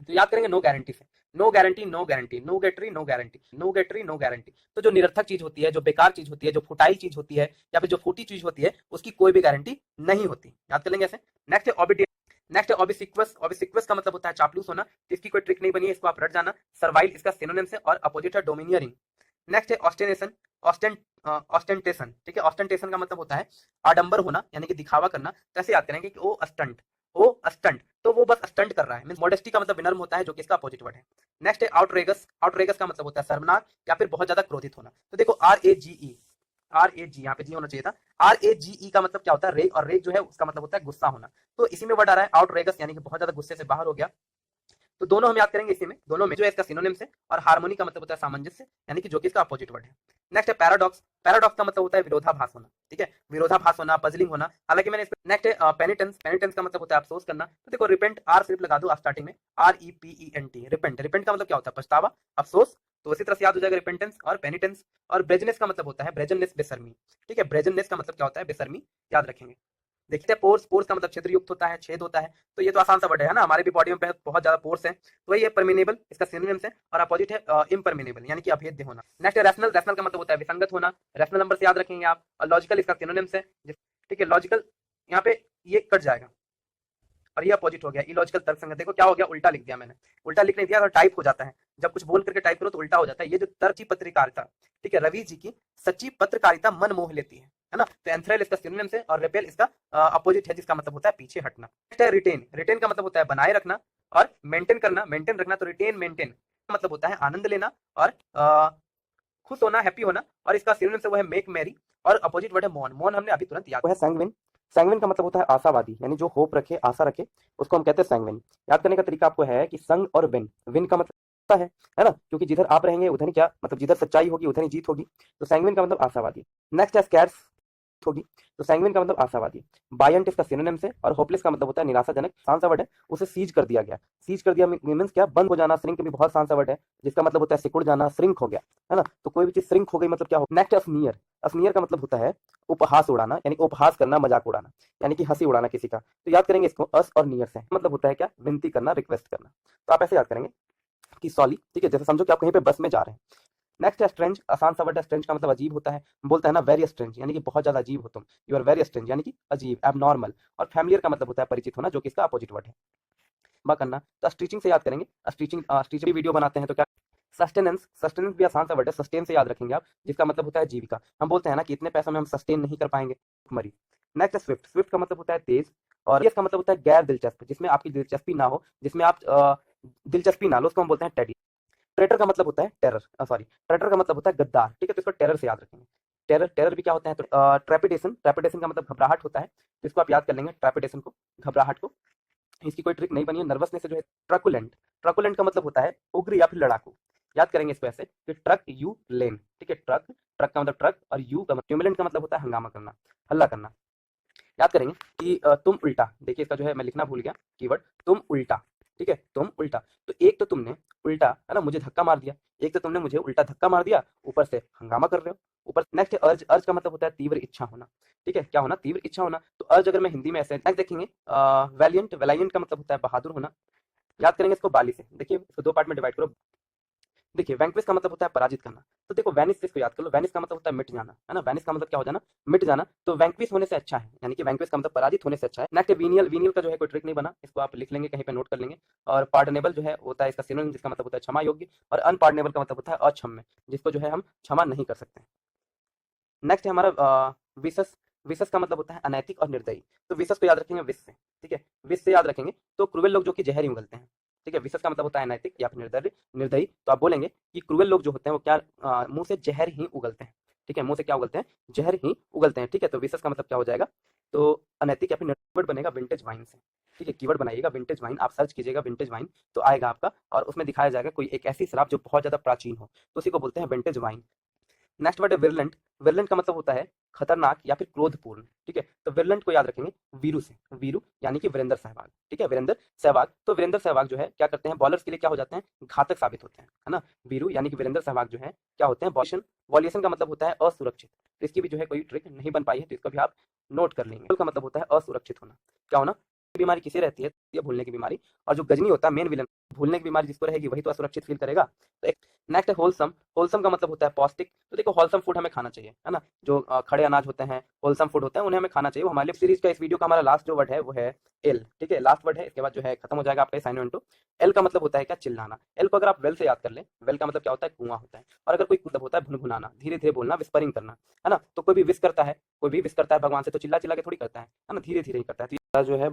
तो याद करेंगे नो गारंटी से, no guarantee, no guarantee, no गेटरी, नो गारंटी, नो गेटरी, नो गारंटी। तो जो निरर्थक चीज होती है, जो बेकार चीज होती है, जो फुटाइल चीज होती है, या फिर जो फूटी चीज होती है, उसकी कोई भी गारंटी नहीं होती। याद कर लेंगे ऐसे। नेक्स्ट है ऑबिडियंस, नेक्स्ट है ऑबिसिक्वस, ऑबिसिक्वस का मतलब होता है चापलूस होना, इसकी कोई ट्रिक नहीं बनी है, इसको आप रट जाना। सर्वाइल इसका सिनोनिम्स है, और अपोजिट है डोमिनियरिंग। नेक्स्ट है ऑस्टेनेशन, ऑस्टेंट, ऑस्टेंटेशन, ठीक है। ऑस्टेंटेशन का मतलब होता है आडंबर होना, यानी कि दिखावा करना। कैसे याद करेंगे कि ओ स्टंट, ओ स्टंट, तो वो बस स्टंट कर रहा है। मॉडेस्टी का मतलब विनम्र होता है, जो कि इसका अपोजिट वर्ड है। नेक्स्ट है आउटरेगस, आउटरेगस का मतलब होता है शर्मनाक, या फिर बहुत ज्यादा क्रोधित होना। तो देखो RAGE, RAG, यहाँ पे जी होना चाहिए था। RAGE का मतलब क्या होता है? रेग, और रेग जो है उसका मतलब होता है गुस्सा होना। तो इसी में वर्ड आ रहा है आउटरेगस, यानी कि बहुत ज्यादा गुस्से से बाहर हो गया। तो दोनों हम याद करेंगे इसी में, दोनों में जो है इसका सिनोनिम्स है। और हार्मोनी का मतलब होता है सामंजस्य, यानी कि जो कि इसका अपोजिट वर्ड है। नेक्स्ट है पैराडॉक्स, पैराडॉक्स का मतलब होता है विरोधाभास होना, ठीक है, विरोधाभास होना, पजलिंग होना। हालांकि मैंने नेक्स्ट है पेनिटेंस, पेनिटेंस का मतलब होता है अफसोस करना। तो देखो रिपेंट, आर सिर्फ लगा दो आप स्टार्टिंग में, REPENT, रिपेंट, रिपेंट का मतलब क्या होता है? पछतावा, अफसोस। तो इसी तरह से याद हो जाएगा रिपेंटेंस और पेनिटेंस। और ब्रेजनेस का मतलब होता है ब्रेजननेस, बेशर्मी, ठीक है। ब्रेजननेस का मतलब क्या होता है? बेशर्मी, याद रखेंगे। देखते हैं पोर्स, पोर्स का मतलब छिद्रयुक्त होता है, छेद होता है। तो ये तो आसान सा वर्ड है ना, हमारे भी बॉडी में बहुत ज्यादा पोर्स है। तो ये परमिनेबल, इसका सिनोनिम्स है। और अपोजिट है इम्परमिनेबल, यानी कि अभेद्य होना। नेक्स्ट है रैशनल, रैशनल का मतलब होता है विसंगत होना, रैशनल नंबर से याद रखेंगे आप। और लॉजिकल इसका सिनोनिम्स है, ठीक है। लॉजिकल यहाँ पे ये कट जाएगा, और ये अपोजिट हो गया, इलॉजिकल तर्कसंगत। देखो क्या हो गया, उल्टा लिख दिया मैंने, उल्टा लिखने दिया और टाइप हो जाता है, जब कुछ बोल करके टाइप करो तो उल्टा हो जाता है। ये जो सच्ची पत्रकारिता, ठीक है, रवि जी की सच्ची पत्रकारिता मन मोह लेती है ना। तो एंथ्रेल इसका सिनोनिम है और रेपेल इसका अपोजिट है, जिसका मतलब होता है पीछे हटना। नेक्स्ट है रिटेन। रिटेन का मतलब होता है बनाए रखना और मेंटेन करना, मेंटेन रखना। तो रिटेन मेंटेन मतलब होता है आनंद लेना और खुश होना, हैप्पी होना। और इसका सिनोनिम से वो है मेक मैरी और अपोजिट वर्ड है मौन। मौन हमने अभी तुरंत याद, वो है सैंग्विन। सैंग्विन का मतलब होता है आशावादी, यानी जो होप रखे, आशा रखे, उसको हम कहते हैं सैंग्विन। याद करने का तरीका आपको है कि संग और विन, विन का मतलब है ना, क्योंकि जिधर आप रहेंगे उधर ही क्या मतलब जिधर सच्चाई होगी उधर ही जीत होगी। तो सैंग्विन का मतलब आशावादी। नेक्स्ट है स्कैर्स होगी, तो सैंग्विन का मतलब आशावादी। बायंट इसका सिनोनिम से और होपलेस का मतलब होता है निराशाजनक। शान सा वर्ड है, उसे सीज कर दिया गया। सीज कर दिया मीन्स क्या, बंद हो जाना। श्रिंक भी बहुत शान सा वर्ड है, जिसका मतलब होता है सिकुड़ जाना, श्रिंक हो गया, है ना। तो कोई भी चीज श्रिंक हो गई मतलब क्या हो। नेक्स्ट अस्नियर। अस्नियर का मतलब होता है उपहास उड़ाना, यानी उपहास करना, मजाक उड़ाना, यानी कि हंसी उड़ाना किसी का। तो याद करेंगे इसको अस और नियर से, मतलब होता है क्या, विनती करना, रिक्वेस्ट करना। तो आप ऐसे याद करेंगे कि सॉली, ठीक है, जैसे समझो कि आप कहीं पे बस में जा रहे हैं। नेक्स्ट है स्ट्रेंज। आसान सा वर्ड है, स्ट्रेंज का मतलब अजीब होता है। बोलता है ना वेरी स्ट्रेंज, यानी कि बहुत ज्यादा अजीब हो तुम, यू आर वेरी स्ट्रेंज, यानी कि अजीब, एबनॉर्मल। और फैमिलियर का मतलब होता है परिचित होना, जो कि इसका अपोजिट वर्ड है। बा करना, तो स्टिचिंग से याद करेंगे। स्टिचिंग स्टिचिंग वीडियो बनाते हैं तो क्या, सस्टेनेंस। सस्टेनेंस भी आसान सा वर्ड है, सस्टेन से याद रखेंगे आप, जिसका मतलब होता है जीविका। हम बोलते हैं ना कि इतने पैसों में हम सस्टेन नहीं कर पाएंगे, मरी। नेक्स्ट है स्विफ्ट। स्विफ्ट का मतलब होता है तेज और इसका मतलब होता है गैर दिलचस्प, जिसमें आपकी दिलचस्पी ना हो, जिसमें आप दिलचस्पी ना लो, उसको हम बोलते हैं टेडी। ट्रेटर का मतलब होता है टेरर, सॉरी, ट्रेटर का मतलब होता है गद्दार, ठीक है, तो इसको टेरर से याद रखेंगे। टेरर, टेरर भी क्या होता है, तो ट्रेपिडेशन। ट्रेपिडेशन का मतलब घबराहट होता है, तो इसको आप याद कर लेंगे, ट्रेपिडेशन को, घबराहट को। इसकी कोई ट्रिक नहीं बनी है, नर्वसनेस से जो है। ट्रकुलेंट। ट्रकुलेंट का मतलब होता है उग्र या फिर लड़ाकू। याद करेंगे इसको ऐसे कि ट्रक यू लेन, ठीक है, ट्रक, ट्रक का मतलब ट्रक और यू का मतलब ट्यूमुलेंट का मतलब होता है हंगामा करना, हल्ला करना। याद करेंगे कि तुम उल्टा, देखिए इसका जो है मैं लिखना भूल गया कीवर्ड, तुम उल्टा, ठीक है, तुम उल्टा। तो एक तो तुमने उल्टा, है ना, मुझे धक्का मार दिया, एक तो तुमने मुझे उल्टा धक्का मार दिया, ऊपर से हंगामा कर रहे हो। ऊपर नेक्स्ट अर्ज। अर्ज का मतलब होता है तीव्र इच्छा होना, ठीक है, क्या होना, तीव्र इच्छा होना। तो अर्ज अगर मैं हिंदी में ऐसे नेक्स्ट देखेंगे, वैलियंट। वैलियंट का मतलब होता है बहादुर होना। याद करेंगे इसको बाली से, देखिए इसको दो पार्ट में डिवाइड करो। देखिए वैंक्विश का मतलब होता है पराजित करना। तो देखो वैनिस से इसको याद कर लो, वैनिस का मतलब होता है मिट जाना, है ना, वैनिस का मतलब क्या हो जाना, मिट जाना। तो वैंक्विश होने से अच्छा है, यानी कि वैंक्विश का मतलब पराजित होने से अच्छा है। Next venial. वीनियल का जो है कोई ट्रिक नहीं बना, इसको आप लिख लेंगे कहीं पे, नोट कर लेंगे। और पार्डनेबल जो है होता है इसका सिनोनिम, जिसका मतलब होता है क्षमा योग्य। और अनपार्डनेबल का मतलब होता है अक्षम्य, जिसको जो है हम क्षमा नहीं कर सकते। नेक्स्ट है हमारा विशस। विशस का मतलब होता है अनैतिक और निर्दयी। तो विशस को याद रखेंगे विश से, ठीक है, विश से याद रखेंगे। तो क्रूएल लोग जो कि जहर ही उगलते हैं, ठीक है, विशस का मतलब होता है अनैतिक या फिर निर्दयी। निर्दयी, तो आप बोलेंगे कि क्रूएल लोग जो होते हैं वो क्या, मुंह से जहर ही उगलते हैं, ठीक है, मुंह से क्या उगलते हैं, जहर ही उगलते हैं, ठीक है। तो विशस का मतलब क्या हो जाएगा, तो अनैतिक या फिर कीवर्ड बनेगा विंटेज वाइन से, ठीक है, कीवर्ड बनाइएगा विंटेज वाइन, आप सर्च कीजिएगा विंटेज वाइन तो आएगा आपका, और उसमें दिखाया जाएगा कोई एक ऐसी शराब जो बहुत ज्यादा प्राचीन हो, तो उसी को बोलते हैं विंटेज वाइन। नेक्स्ट वर्ड है विरलेंट। विरलेंट का मतलब होता है खतरनाक या फिर क्रोधपूर्ण, ठीक है। तो विरलेंट को याद रखेंगे वीरू से, वीरू यानी कि वीरेंद्र सहवाग, ठीक है, वीरेंद्र सहवाग। तो वीरेंद्र सहवाग जो है क्या करते हैं, बॉलर्स के लिए क्या हो जाते हैं, घातक साबित होते हैं, है ना। वीरू यानी कि वीरेंद्र सहवाग जो है क्या होते हैं, वॉल्यूशन। वॉल्यूशन का मतलब होता है असुरक्षित, तो इसकी भी जो है कोई ट्रिक नहीं बन पाई है, तो इसको भी आप नोट कर लेंगे। का मतलब होता है असुरक्षित होना, क्या होना, बीमारी किसे रहती है, ये भूलने की बीमारी। और जो गजनी होता है मेन विलन, भूलने की बीमारी जिसको रहेगी वही तो असुरक्षित फील करेगा। तो एक नेक्स्ट है होलसम। होलसम का मतलब होता है पौष्टिक। तो देखो होलसम फूड हमें खाना चाहिए, है ना, जो खड़े अनाज होते हैं, होलसम फूड होते हैं, उन्हें हमें खाना चाहिए। वो हमारे लिए सीरीज का इस वीडियो का हमारा लास्ट जो वर्ड है वो है एल, ठीक है, लास्ट वर्ड है, इसके बाद जो है खत्म हो जाएगा आपका असाइनमेंट। तो एल का मतलब होता है क्या, चिल्लाना। एल को अगर आप वेल से याद कर लें, वेल का मतलब क्या होता है, कुआं होता है। और अगर कोई मतलब होता है भुनभुनाना, धीरे धीरे बोलना, विस्परिंग करना, है ना। तो कोई भी विश करता है, कोई भी विश करता है भगवान से, तो चिल्ला चिल्ला के थोड़ी करता है ना, धीरे धीरे ही करता है। तो जो है